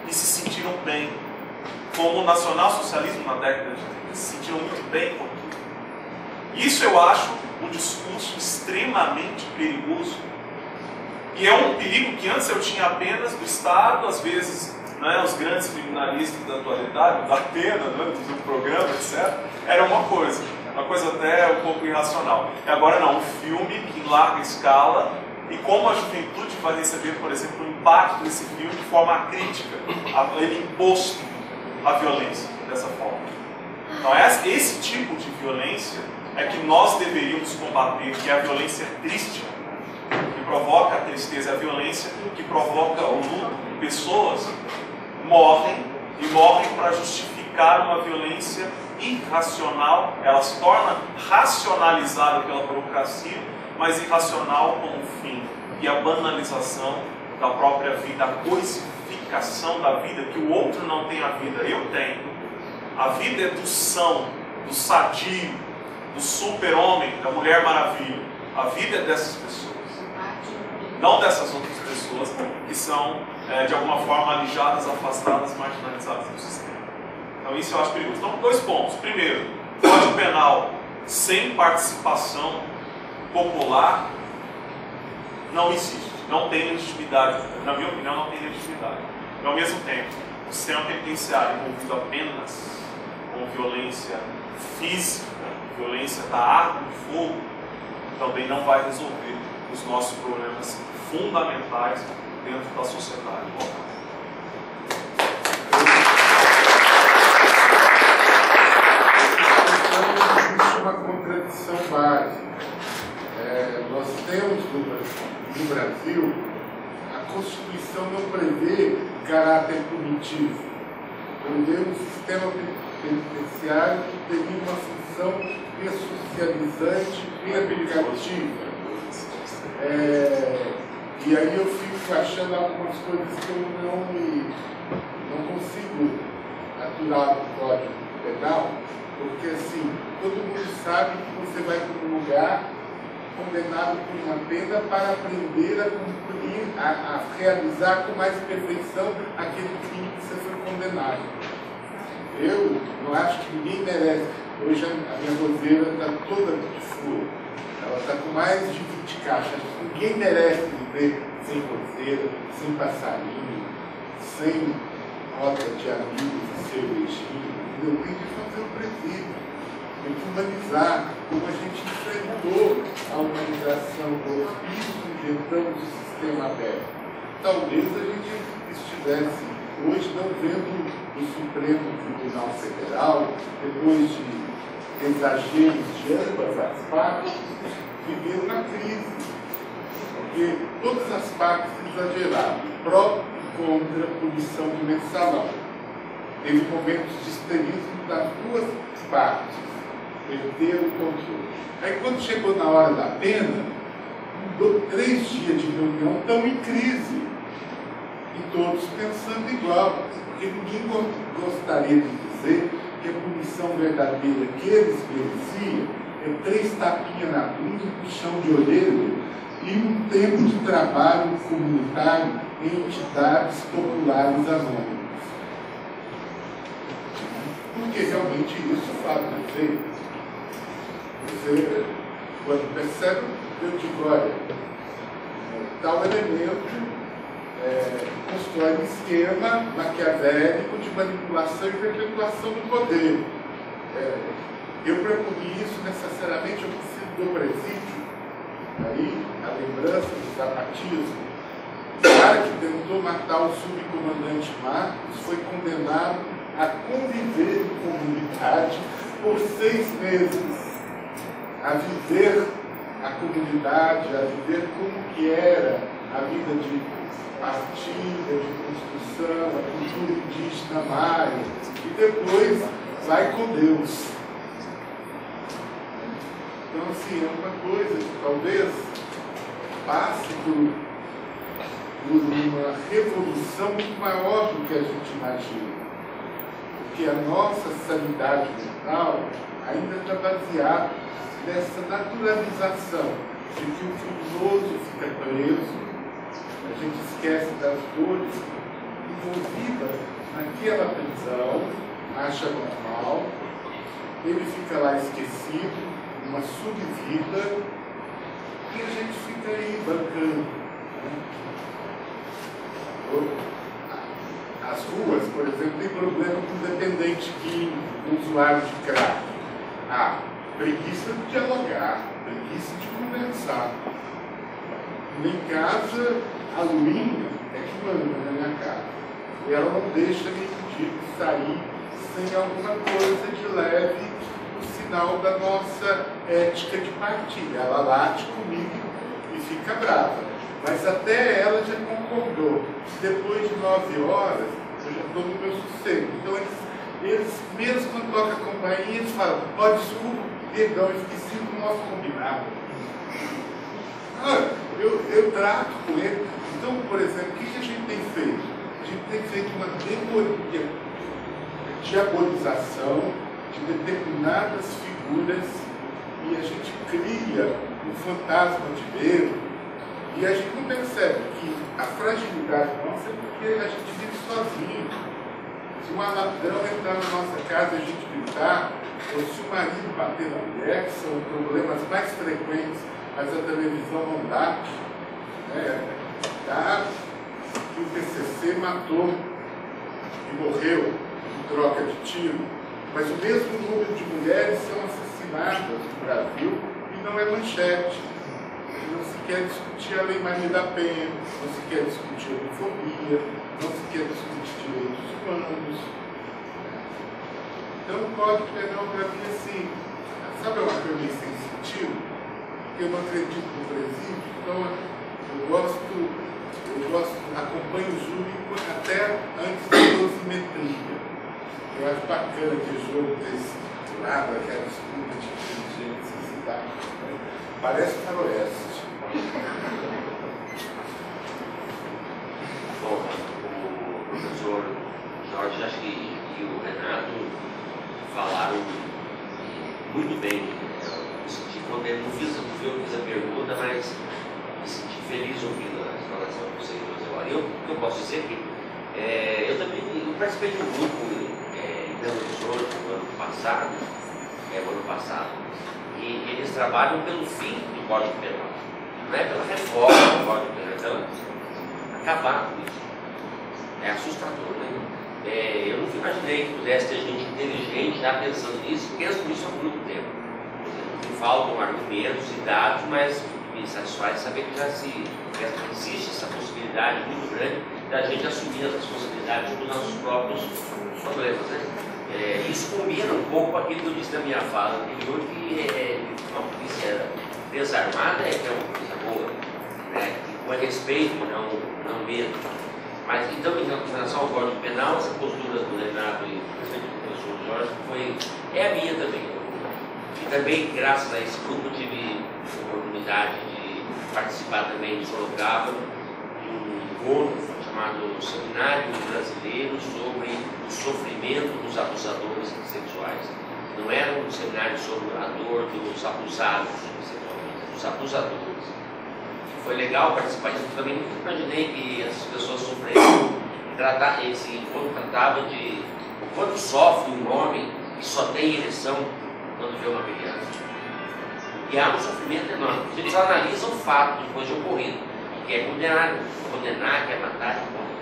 e se sentiram bem. como o nacionalsocialismo na década de 30 se sentiram muito bem com aquilo. Isso eu acho um discurso extremamente perigoso. E é um perigo que antes eu tinha apenas do Estado, às vezes, né, os grandes criminalistas da atualidade, da pena, né, do programa, etc., era uma coisa até um pouco irracional. E agora não, um filme que em larga escala, e como a juventude vai receber, por exemplo, o impacto desse filme de forma crítica, ele imposto a violência dessa forma. Então esse tipo de violência é que nós deveríamos combater, que é a violência triste, que provoca a tristeza, a violência que provoca o luto. Pessoas morrem e morrem para justificar uma violência irracional. Ela se torna racionalizada pela burocracia, mas irracional como fim. E a banalização da própria vida, a coisificação da vida, que o outro não tem a vida, eu tenho. A vida é do são, do sadio, do super-homem, da Mulher Maravilha. A vida é dessas pessoas, não dessas outras pessoas que são, de alguma forma, alijadas, afastadas, marginalizadas do sistema. Então isso eu acho perigoso. Então, 2 pontos. Primeiro, Código Penal sem participação popular não existe, não tem legitimidade. Na minha opinião, não tem legitimidade. E ao mesmo tempo, o sistema penitenciário envolvido apenas com violência física, violência da arma de fogo, também não vai resolver os nossos problemas fundamentais dentro da sociedade local. Existe uma contradição básica. Nós temos no Brasil, a Constituição não prevê caráter punitivo. Prevê um sistema penitenciário que teria uma função ressocializante e reabilitativa. E aí eu fico achando algumas coisas que eu não consigo aturar no Código Penal, porque assim, todo mundo sabe que você vai para um lugar condenado por uma pena para aprender a cumprir, a realizar com mais perfeição aquele crime que você foi condenado. Eu não acho que ninguém merece. Hoje a minha roseira está toda de flor. Ela está com mais de 20 caixas. Ninguém merece viver sem roseira, sem passarinho, sem roda de amigos e cervejinha. Eu tenho que fazer o presídio. Tem que humanizar, como a gente enfrentou a humanização do hospício, inventamos o sistema aberto. Talvez a gente estivesse hoje não vendo o Supremo Tribunal Federal, depois de exageros de ambas as partes, vivendo uma crise. Porque todas as partes exageraram, pró e contra a punição do mensalão. Teve momentos de histerismo das duas partes. Perderam o controle. Aí quando chegou na hora da pena, 3 dias de reunião estão em crise. E todos pensando igual. Porque ninguém gostaria de dizer que a punição verdadeira que eles mereciam é 3 tapinhas na bunda, um puxão de orelha e um tempo de trabalho comunitário em entidades populares anônimas. Porque realmente isso faz efeito. Você, quando percebe, eu digo, olha, tal elemento constrói um esquema maquiavélico de manipulação e perpetuação do poder. Eu prepunir isso necessariamente, eu preciso do presídio. Aí, a lembrança do zapatismo, o cara que tentou matar o subcomandante Marcos foi condenado a conviver em comunidade por 6 meses. A viver a comunidade, a viver como que era a vida de partilha, de construção, a cultura indígena maia, e depois vai com Deus. Então, assim, é uma coisa que talvez passe por uma revolução muito maior do que a gente imagina. Porque a nossa sanidade mental ainda está baseada nessa naturalização de que o criminoso fica preso, a gente esquece das dores envolvidas naquela prisão, acha normal, ele fica lá esquecido, uma subvida, e a gente fica aí bancando. As ruas, por exemplo, tem problema com dependente químico, com usuário de crack. Preguiça de dialogar, preguiça de conversar. Em casa, a Luína é que manda na minha casa. E ela não deixa nenhum dia sair sem alguma coisa de leve, o sinal da nossa ética de partilha. Ela late comigo e fica brava. Mas até ela já concordou. Depois de 9 horas, eu já estou no meu sossego. Então eles mesmo quando toca a campainha, eles falam, desculpa, perdão, eu esqueci do nosso combinado. Eu trato com ele. Então, por exemplo, o que a gente tem feito? A gente tem feito uma diabolização de determinadas figuras e a gente cria um fantasma de medo e a gente não percebe que a fragilidade nossa é porque a gente vive sozinho. Se um ladrão entrar na nossa casa e a gente gritar, ou se o marido bater na mulher, que são problemas mais frequentes, mas a televisão não dá, que o PCC matou e morreu em troca de tiro, mas o mesmo número de mulheres são assassinadas no Brasil e não é manchete. Não se quer discutir a Lei Maria da Penha, não se quer discutir a homofobia, não se quer discutir direitos humanos. Então o Código Penal para mim assim, sabe uma coisa meio sem sentido? Porque eu não acredito no presídio, então eu acompanho o júri até antes da dosimetria. Eu acho bacana que o jogo desse lado, aquela disputa de inteligência e cidade. Parece faroeste. Bom, o professor Jorge, acho que e o Renato falaram muito bem. Eu senti, quando eu não fiz a pergunta, mas me senti feliz ouvindo a exploração do senhor agora. Eu posso dizer que eu também participei de um grupo em Belo Horizonte no ano passado, e eles trabalham pelo fim do Código Penal, não é pela reforma do Código Penal, então acabar com isso. É assustador, né? Eu nunca imaginei que pudesse ter gente inteligente já pensando nisso, penso nisso há muito tempo. Me faltam argumentos e dados, mas me satisfaz saber que já existe essa possibilidade muito grande da gente assumir as responsabilidades dos nossos próprios problemas, né? Isso combina um pouco com aquilo que eu disse na minha fala anterior, que uma polícia desarmada é uma polícia boa, né? Com respeito, não medo. Mas então, em relação ao Código Penal, essa postura do Renato e do professor Jorge é a minha também. E também, graças a esse grupo, tive a oportunidade de participar também em Sorocaba de um encontro chamado Seminário Brasileiro sobre o Sofrimento dos Abusadores Sexuais. Não era um seminário sobre a dor dos abusados sexualmente, dos abusadores. Foi legal participar disso, também nunca imaginei que as pessoas sofreriam. Esse encontro tratava de o quanto sofre um homem que só tem ereção quando vê uma criança. E há um sofrimento enorme. Eles analisam o fato depois de ocorrido, que é condenar, que é matar, que é condenar.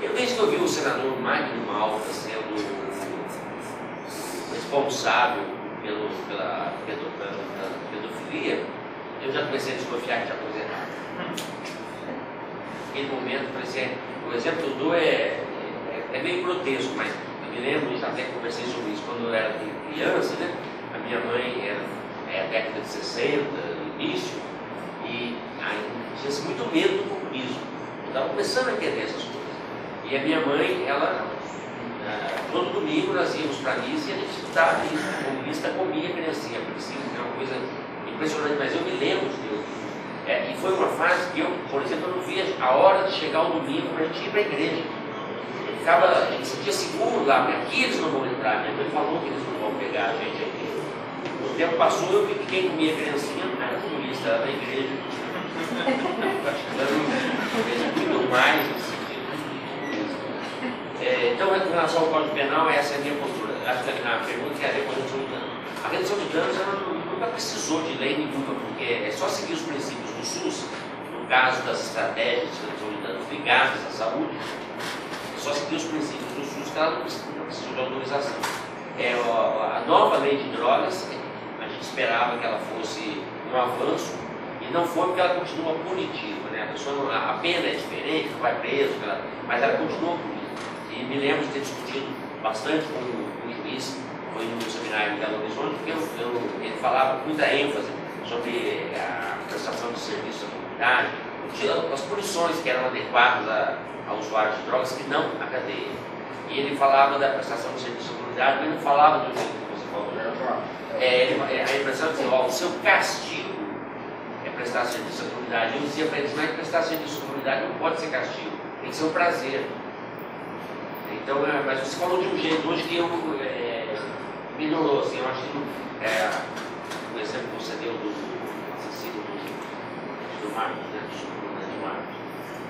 Eu, desde que eu vi o senador Magno Malta sendo responsável pela pedofilia, eu já comecei a desconfiar que tinha coisa errada. Naquele momento, o exemplo que eu dou é meio grotesco, mas eu me lembro, já até conversei sobre isso quando eu era criança, né? A minha mãe era década de 60, no início, e tinha muito medo do comunismo. Eu estava começando a entender essas coisas. E a minha mãe, todo domingo nós íamos para a missa e a gente estudava isso. O comunista comia a criancinha, é uma coisa impressionante, mas eu me lembro disso. E foi uma fase que eu, por exemplo, eu não via a hora de chegar o domingo para a gente ir para a igreja. A gente se sentia seguro lá, porque aqui eles não vão entrar. Minha mãe falou que eles não vão pegar a gente aqui. O tempo passou, eu vi que quem comia a criancinha não era comunista, era da igreja. Praticando muito mais nesse sentido. Então, em relação ao Código Penal, essa é a minha postura. Acho que a pergunta tem a ver com a redução de danos. A redução de danos ela nunca precisou de lei nenhuma, porque é só seguir os princípios do SUS, no caso das estratégias de redução de danos ligadas à saúde, é só seguir os princípios do SUS que ela não precisou de autorização. A nova lei de drogas, a gente esperava que ela fosse um avanço, e não foi porque ela continua punitiva, né? A pena é diferente, não vai preso, mas ela continua punitiva. E me lembro de ter discutido bastante com o juiz, foi no seminário em Belo Horizonte, porque ele falava com muita ênfase sobre a prestação de serviço à comunidade, as punições que eram adequadas a usuários de drogas que não a cadeia. E ele falava da prestação de serviço à comunidade, mas não falava do jeito que você falou. A impressão é que o seu castigo é prestar serviço à comunidade. Eu dizia para eles, mas prestar serviço à comunidade não pode ser castigo, tem que ser um prazer. Então, mas você falou de um jeito hoje que melhorou, assim, eu acho que o exemplo que você deu do assassino do Marcos, né, do Marcos.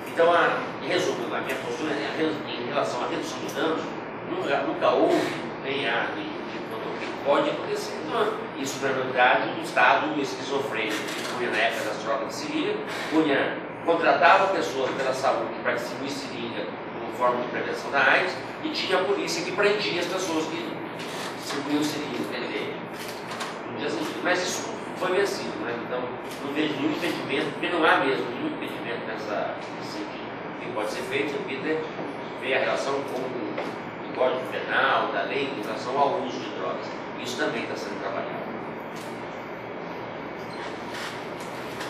Então, em resumo, a minha postura em relação à redução de danos, nunca houve, nem há, pode acontecer. Então, isso, na verdade, um Estado esquizofrênico que punha na época das trocas de seringa, contratava pessoas pela saúde para distribuir seringa como forma de prevenção da AIDS, e tinha a polícia que prendia as pessoas que distribuíam seringa. Quer dizer, não tinha sentido. Mas isso foi vencido, né? Então, não vejo nenhum impedimento, porque não há mesmo nenhum impedimento nesse sentido. O que pode ser feito, é ver a relação com o Código Penal, da lei em relação ao uso de drogas. Isso também está sendo trabalhado.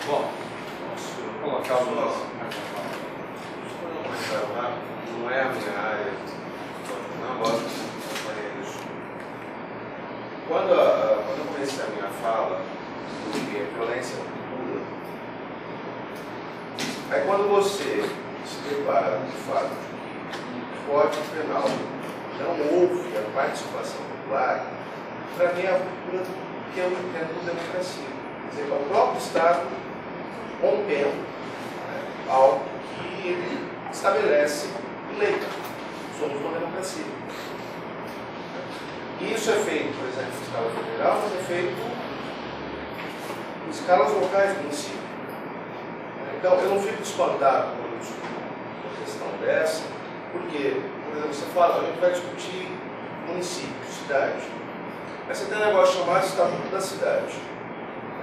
Bom, posso colocar o nosso. Não é a minha área, não gosto de fazer isso. Quando eu comecei a minha fala sobre violência futura, aí quando você se depara com o fato de que no Código Penal não houve a participação popular, para mim é a cultura que eu entendo como democracia. Quer dizer, é o próprio Estado rompendo algo que ele estabelece em lei. Somos uma democracia. E isso é feito, por exemplo, em escala federal, mas é feito em escalas locais do município. Então, eu não fico espantado quando eu discuto uma questão dessa, porque, por exemplo, você fala, a gente vai discutir município, cidade. Mas você tem um negócio chamado Estatuto da Cidade.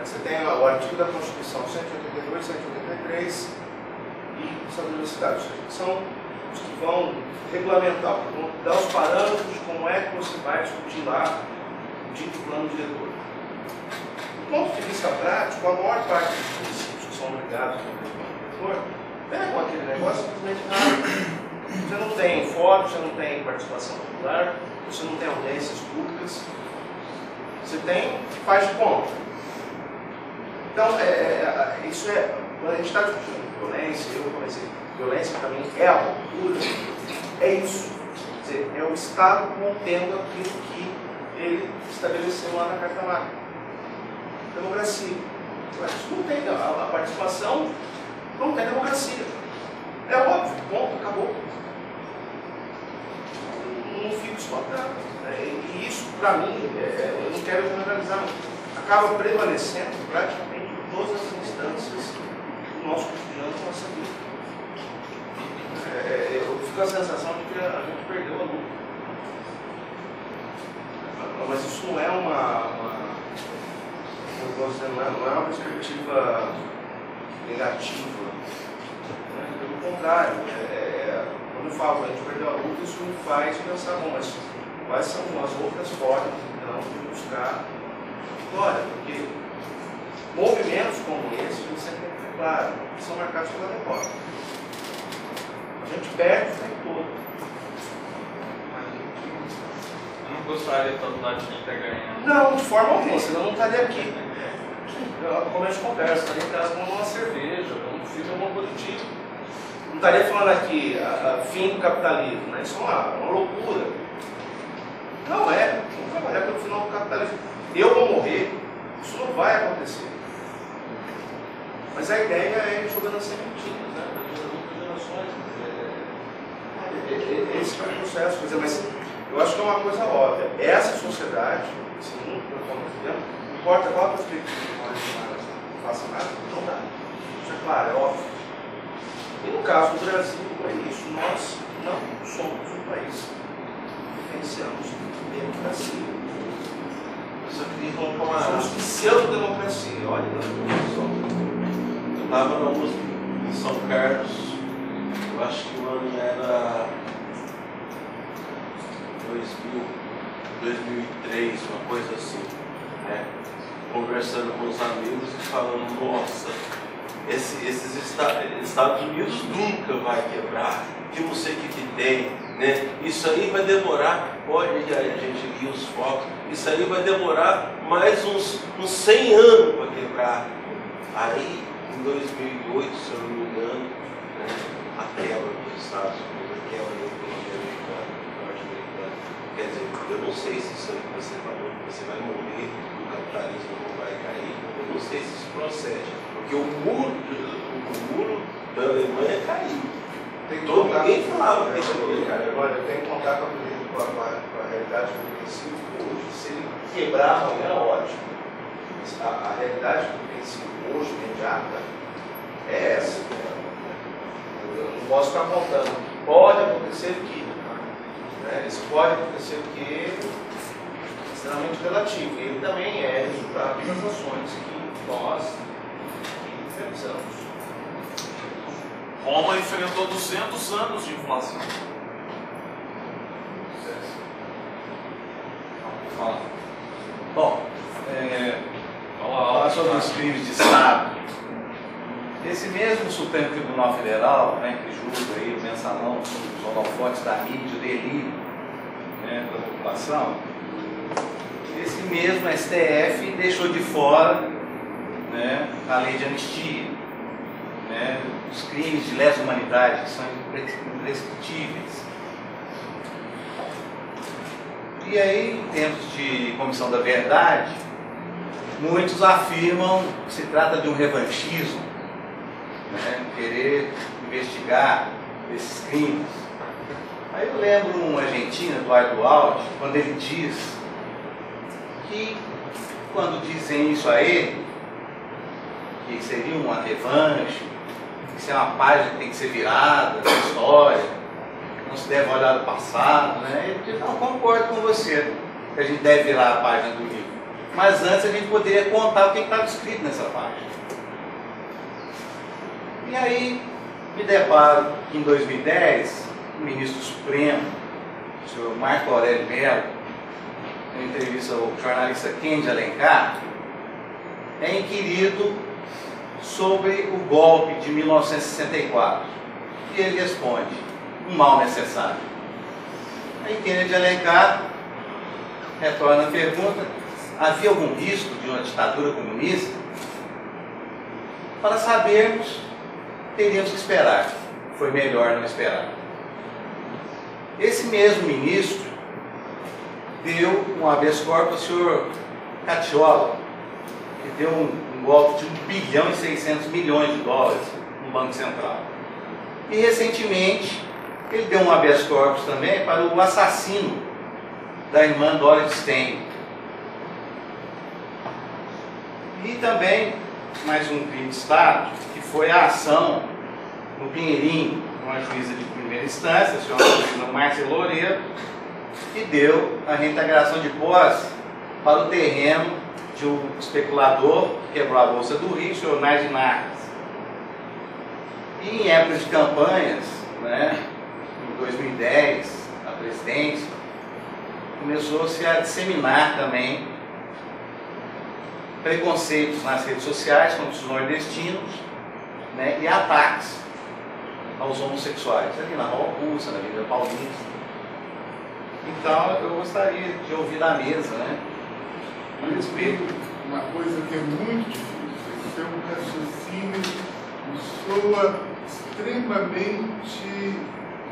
Você tem o artigo da Constituição 182, 183 e o Estatuto da Cidade. São os que vão regulamentar, vão dar os parâmetros de como é que você vai discutir lá o dito plano diretor. Do ponto de vista prático, a maior parte dos municípios que são obrigados a ter plano diretor pegam aquele negócio simplesmente nada. Você não tem foto, você não tem participação popular, você não tem audiências públicas, você tem, faz de conta. Então, isso é, quando a gente está discutindo violência, eu comecei, violência para mim é a cultura, é isso. Quer dizer, é o Estado mantendo aquilo que ele estabeleceu lá na Carta Magna. Democracia. Mas não tem a participação, não tem democracia. É óbvio, ponto, acabou. Não fico espantado. E isso, para mim, eu não quero generalizar, acaba prevalecendo praticamente em todas as instâncias do nosso cotidiano, da nossa vida. Eu fico com a sensação de que a gente perdeu a luta. Mas isso não é não é uma perspectiva negativa. Pelo contrário, quando eu falo que a gente perdeu a luta, isso me faz pensar, bom, mas quais são as outras formas, então, de buscar vitória? Porque movimentos como esse, a gente sempre tem que ter claro, que são marcados pela derrota. A gente perde o tempo todo. Eu não gostaria tanto da gente ter ganhado. Não, de forma alguma, senão eu não estaria aqui. Como a gente conversa, estaria em casa tomando uma cerveja, um filme, alguma coisa do tipo. Não estaria falando aqui fim do capitalismo, né? Isso é uma loucura. Não é, vamos trabalhar pelo final do capitalismo. Eu vou morrer, isso não vai acontecer. Mas a ideia é jogando as sementinhas, né? Das outras gerações. esse é o processo, quer dizer, mas eu acho que é uma coisa óbvia. Essa sociedade, sim, não importa qual a perspectiva que faça nada, não dá. Isso é claro, é óbvio. E no caso do Brasil, é isso, nós não somos um país que vivenciamos democracia. Só queria colocar uma... Somos pseudo-democracia, olha só. Eu estava na USP, em São Carlos, eu acho que o ano era 2003, uma coisa assim, né? Conversando com os amigos e falando, nossa, esses Estados Unidos nunca vai quebrar, que não sei o que tem, né? Isso aí vai demorar, pode a gente lia os focos, isso aí vai demorar mais uns 100 anos para quebrar. Aí, em 2008, se eu não me engano, né, a quebra dos Estados Unidos, a quebra da economia norte-americana. Quer dizer, eu não sei se isso aí que você falou, que você vai morrer, o capitalismo não vai cair, eu não sei se isso procede, porque o muro da Alemanha caiu. Ninguém falava que isso ia cair. Agora, eu tenho que contar com a realidade do princípio hoje. Se ele quebrar amanhã, ótimo. A realidade do princípio hoje, imediata, é essa. Eu não posso ficar apontando. Pode acontecer que. Né? Isso pode acontecer que é extremamente relativo. E ele também é resultado das ações que nós realizamos. Roma enfrentou 200 anos de inflação. Fala. Bom, falar sobre os crimes de Estado. Esse mesmo Supremo Tribunal Federal, né, que julga aí o mensalão sobre os holofotes da mídia, o delírio, né, da população, esse mesmo STF deixou de fora, né, a lei de anistia, né, os crimes de lesa humanidade que são imprescritíveis. E aí, em tempos de Comissão da Verdade, muitos afirmam que se trata de um revanchismo, né, querer investigar esses crimes. Aí eu lembro um argentino, Eduardo Alves, quando ele diz que, quando dizem isso a ele, que seria uma revanche, que isso é uma página que tem que ser virada da história, não se deve olhar do passado, né? Ele diz, não, concordo com você, que a gente deve virar a página do livro. Mas antes a gente poderia contar o que estava escrito nessa página. E aí me deparo que em 2010, o ministro Supremo, o senhor Marco Aurélio Mello, em entrevista ao jornalista Kendi Alencar, é inquirido sobre o golpe de 1964. E ele responde, um mal necessário. Aí Kendi Alencar retorna a pergunta, havia algum risco de uma ditadura comunista? Para sabermos, teríamos que esperar. Foi melhor não esperar. Esse mesmo ministro deu um habeas corpus ao senhor Cacciola, que deu um golpe de 1 bilhão e 600 milhões de dólares no Banco Central. E recentemente ele deu um habeas corpus também para o assassino da irmã Dora Stein. E também mais um crime de Estado, que foi a ação no Pinheirinho, uma juíza de primeira instância, a senhora Márcia Loureiro, que deu a reintegração de posse para o terreno de um especulador que quebrou a Bolsa do Rio, o senhor Nair Narques. E em épocas de campanhas, né, em 2010, a presidência, começou-se a disseminar também preconceitos nas redes sociais contra os nordestinos, né, e ataques aos homossexuais, ali na Rua Augusta, na Avenida Paulista. Então, eu gostaria de ouvir da mesa, né, a respeito. Uma coisa que é muito difícil, esse é um raciocínio que soa extremamente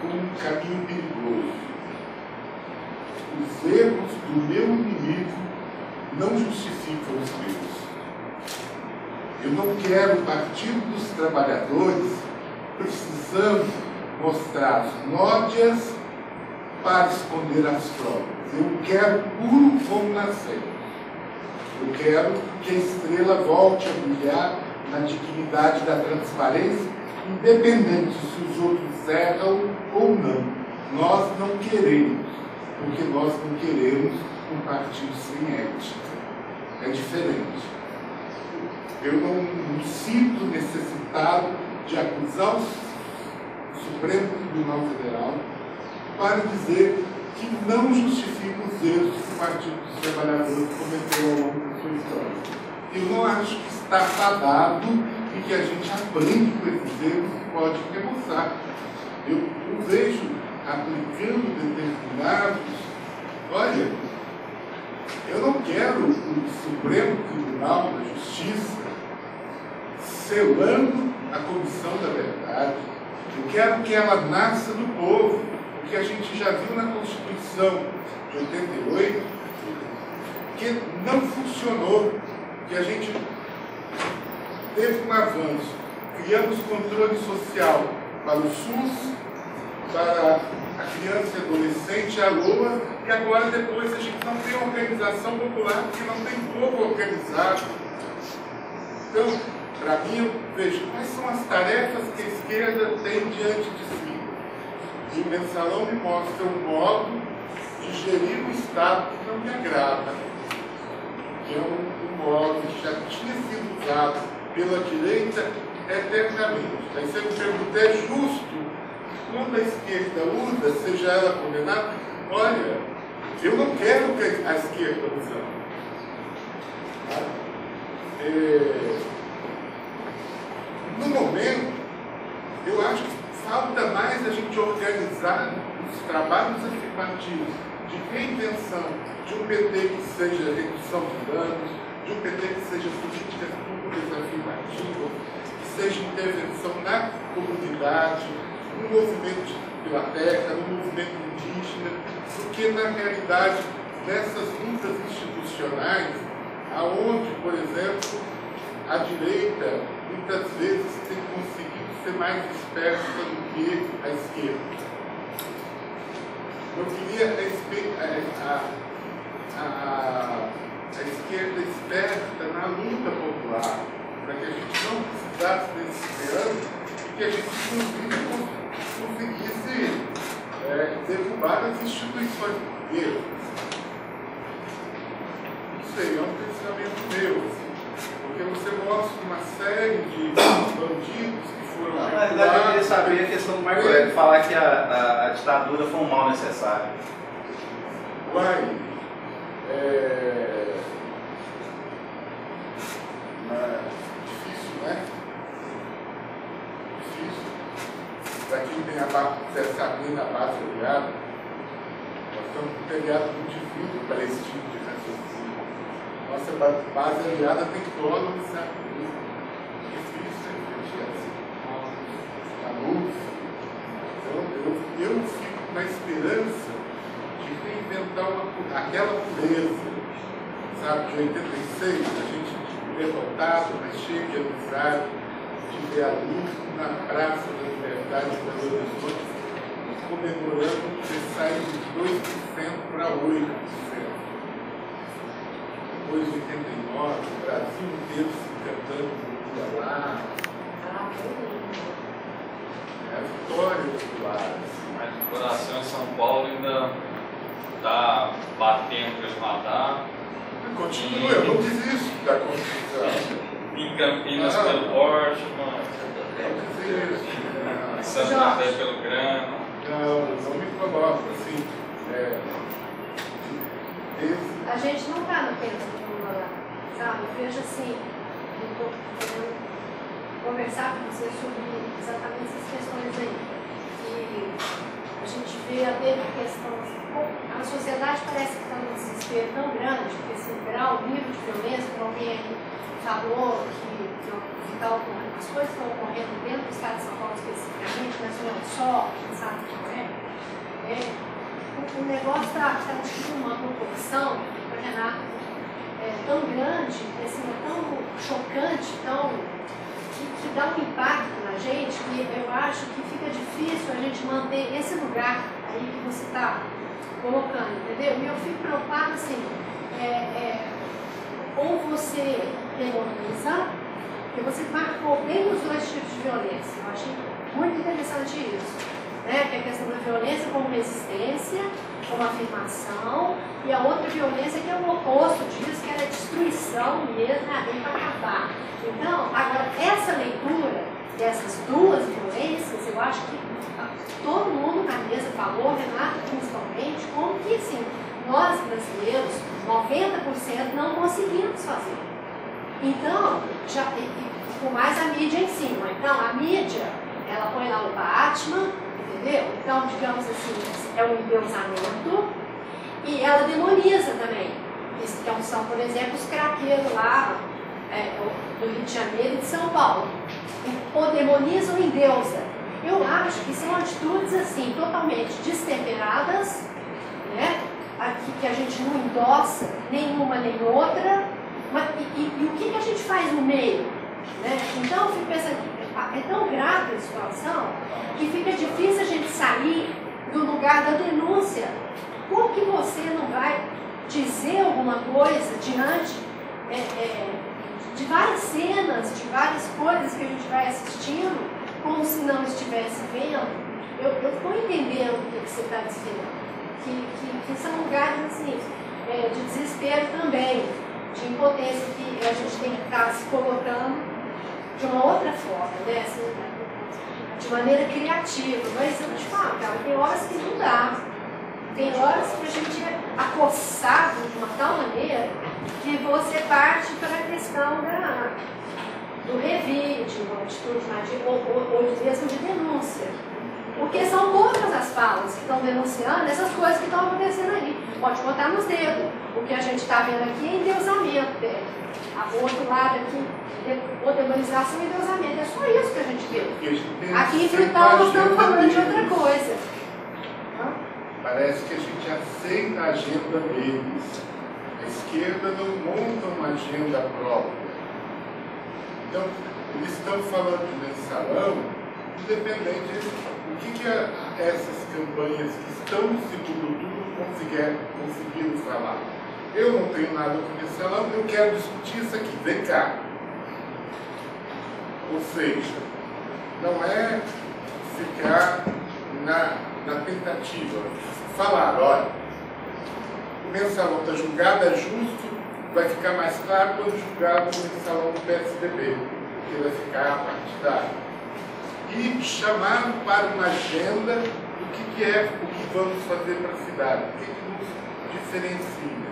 como um caminho perigoso. Os erros do meu inimigo não justificam os meus. Eu não quero o Partido dos Trabalhadores precisando mostrar as nódias para esconder as provas. Eu quero puro como nascer. Eu quero que a estrela volte a brilhar na dignidade da transparência, independente se os outros erram ou não. Nós não queremos, porque nós não queremos um partido sem ética. É diferente. Eu não me sinto necessitado de acusar o Supremo Tribunal Federal para dizer que não justifica os erros que o Partido dos Trabalhadores cometeu ao longo da sua história. Eu não acho que está fadado e que a gente aprende com esses erros e pode remoçar. Eu vejo aplicando determinados. Olha, eu não quero o Supremo Tribunal da Justiça selando a Comissão da Verdade. Eu quero que ela nasça do povo, porque a gente já viu na Constituição de 88 que não funcionou, que a gente teve um avanço. Criamos controle social para o SUS, para a criança e adolescente, a LOA, e agora depois a gente não tem organização popular, porque não tem povo organizado. Então, para mim, eu vejo quais são as tarefas que a esquerda tem diante de si. E o mensalão me mostra um modo de gerir o Estado que não me agrada, que é um modo que já tinha sido usado pela direita eternamente. Aí você me pergunta, é justo? Quando a esquerda usa, seja ela condenada, olha, eu não quero que a esquerda use. No momento, eu acho que falta mais a gente organizar os trabalhos afirmativos de reinvenção de um PT que seja redução de danos, de um PT que seja políticas públicas afirmativas, que seja intervenção na comunidade, no movimento pela terra, no movimento indígena, porque na realidade nessas lutas institucionais, aonde, por exemplo, a direita muitas vezes tem conseguido ser mais dispersa do que a esquerda. Eu queria a esquerda esperta na luta popular, para que a gente não precisasse desesperando e que a gente conseguisse derrubar as instituições portuguesas. Isso aí é um pensamento meu, assim, porque você mostra uma série de bandidos que foram. Na verdade, eu queria saber a questão do Marco Aurélio, falar que a ditadura foi um mal necessário. Uai, difícil, né? Difícil. Para quem tem essa mina base aliada, nós estamos com um pegado muito difícil para esse tipo de raciocínio. Nossa base aliada tem dólar e sabe? Difícil refletir assim. A luz. Então, eu fico na esperança de reinventar aquela pureza, sabe, de 86, a gente derrotado, mas cheio de amizade, de ver a luz na Praça da Liberdade de Belo Horizonte, comemorando ter saído de 2% para 8%. Depois de 89, o Brasil inteiro se cantando por lá. É a vitória popular. Mas o coração em São Paulo ainda está batendo pelo radar. Continua, eu não desisto da Constituição. Em Campinas pelo Porto, Não desisto. em São José pelo Grana. Não me coloco assim. A gente não está no tempo do Lula lá, sabe? Eu vejo assim, eu estou querendo conversar com você sobre exatamente essas questões aí. E a gente vê a mesma questão. A sociedade parece que está num desespero tão grande, porque esse grau, o nível de violência, como alguém aí falou, que as coisas estão ocorrendo dentro do estado de São Paulo especificamente, mas não é só, a gente sabe que não é. O negócio está atingindo uma proporção, Renato, tão grande, assim, tão chocante, que dá um impacto na gente, que que eu acho que fica difícil a gente manter esse lugar aí que você está colocando, entendeu? E eu fico preocupada assim, ou você demoniza, porque você marcou bem os dois tipos de violência. Eu achei muito interessante isso, né? Que é a questão da violência como resistência, como afirmação, e a outra violência que é o oposto disso, que era a destruição mesmo, vem para acabar. Então, agora, essa leitura dessas duas violências, eu acho que todo mundo na mesa falou, Renata principalmente, como que assim, nós brasileiros, 90% não conseguimos fazer. Então, por mais a mídia em cima. Então, a mídia, ela põe lá o Batman, entendeu? Então, digamos assim, é um endeusamento, e ela demoniza também. Então, são, por exemplo, os craqueiros lá do Rio de Janeiro e de São Paulo. Ou demoniza ou endeusa. Eu acho que são atitudes assim, totalmente destemperadas, né? Aqui que a gente não endossa nenhuma nem outra, mas, e o que a gente faz no meio? Né? Então eu fico pensando, é tão grave a situação que fica difícil a gente sair do lugar da denúncia. Como que você não vai dizer alguma coisa diante de várias cenas, de várias coisas que a gente vai assistindo, como se não estivesse vendo? Eu estou entendendo o que você está dizendo. Que são lugares assim, de desespero também, de impotência, que a gente tem que estar se colocando de uma outra forma, né? Assim, de maneira criativa. Mas eu te falo, cara, tem horas que não dá. Tem horas que a gente é acossado de uma tal maneira que você parte para a questão do revide, uma atitude mais ou mesmo de denúncia. Porque são poucas as falas que estão denunciando essas coisas que estão acontecendo ali. Pode contar nos dedos. O que a gente está vendo aqui é endeusamento. O outro lado aqui, ou demonização e endeusamento. É só isso que a gente vê. Aqui em Fritão nós estamos falando de outra coisa. Parece que a gente aceita a agenda deles. A esquerda não monta uma agenda própria. Então, eles estão falando de mensalão, independente o que essas campanhas que estão no segundo turno conseguiram falar. Eu não tenho nada com mensalão, eu quero discutir isso aqui, vem cá. Ou seja, não é ficar na tentativa, falar, olha, o mensalão está julgado, é justo, vai ficar mais claro quando julgado o mensalão do PSDB, porque vai ficar partidário. E chamar para uma agenda o que vamos fazer para a cidade, o que nos diferencia.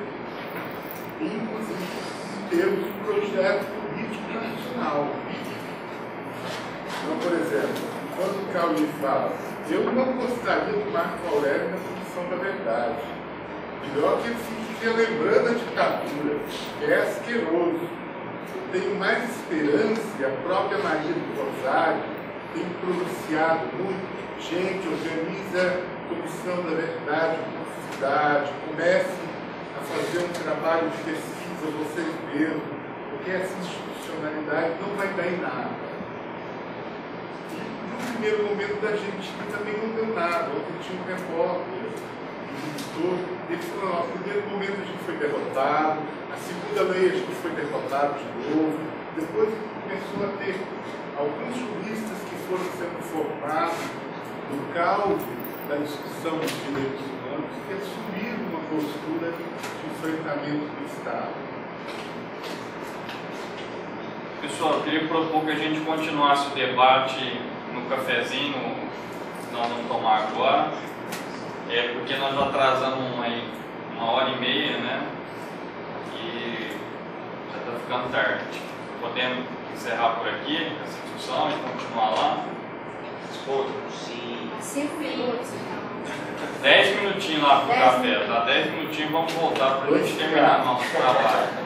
Inclusive, termos um projeto político nacional. Então, por exemplo, quando o Cauê fala, eu não gostaria do Marco Aurélio na Comissão da Verdade. Melhor que ele fique relembrando a ditadura, que é asqueroso. Eu tenho mais esperança, e a própria Maria do Rosário tem pronunciado muito, gente, organiza a Comissão da Verdade com a cidade, comece a fazer um trabalho de pesquisa vocês mesmos, porque essa institucionalidade não vai dar em nada. E no primeiro momento da Argentina também não deu nada. Ontem tinha um repórter que visitou, ele falou, no primeiro momento a gente foi derrotado, a segunda lei a gente foi derrotado de novo, depois começou a ter alguns juristas que foram sendo formados no caldo da discussão dos direitos humanos, que assumiram uma postura de enfrentamento do Estado. Pessoal, eu queria propor que a gente continuasse o debate no cafezinho, nós vamos tomar agora, porque nós já atrasamos aí 1h30, né? E já está ficando tarde. Podemos encerrar por aqui essa discussão e continuar lá? Sim. 5 minutos, então. 10 minutinhos lá pro café, tá? 10 minutinhos, vamos voltar para a gente terminar nosso trabalho.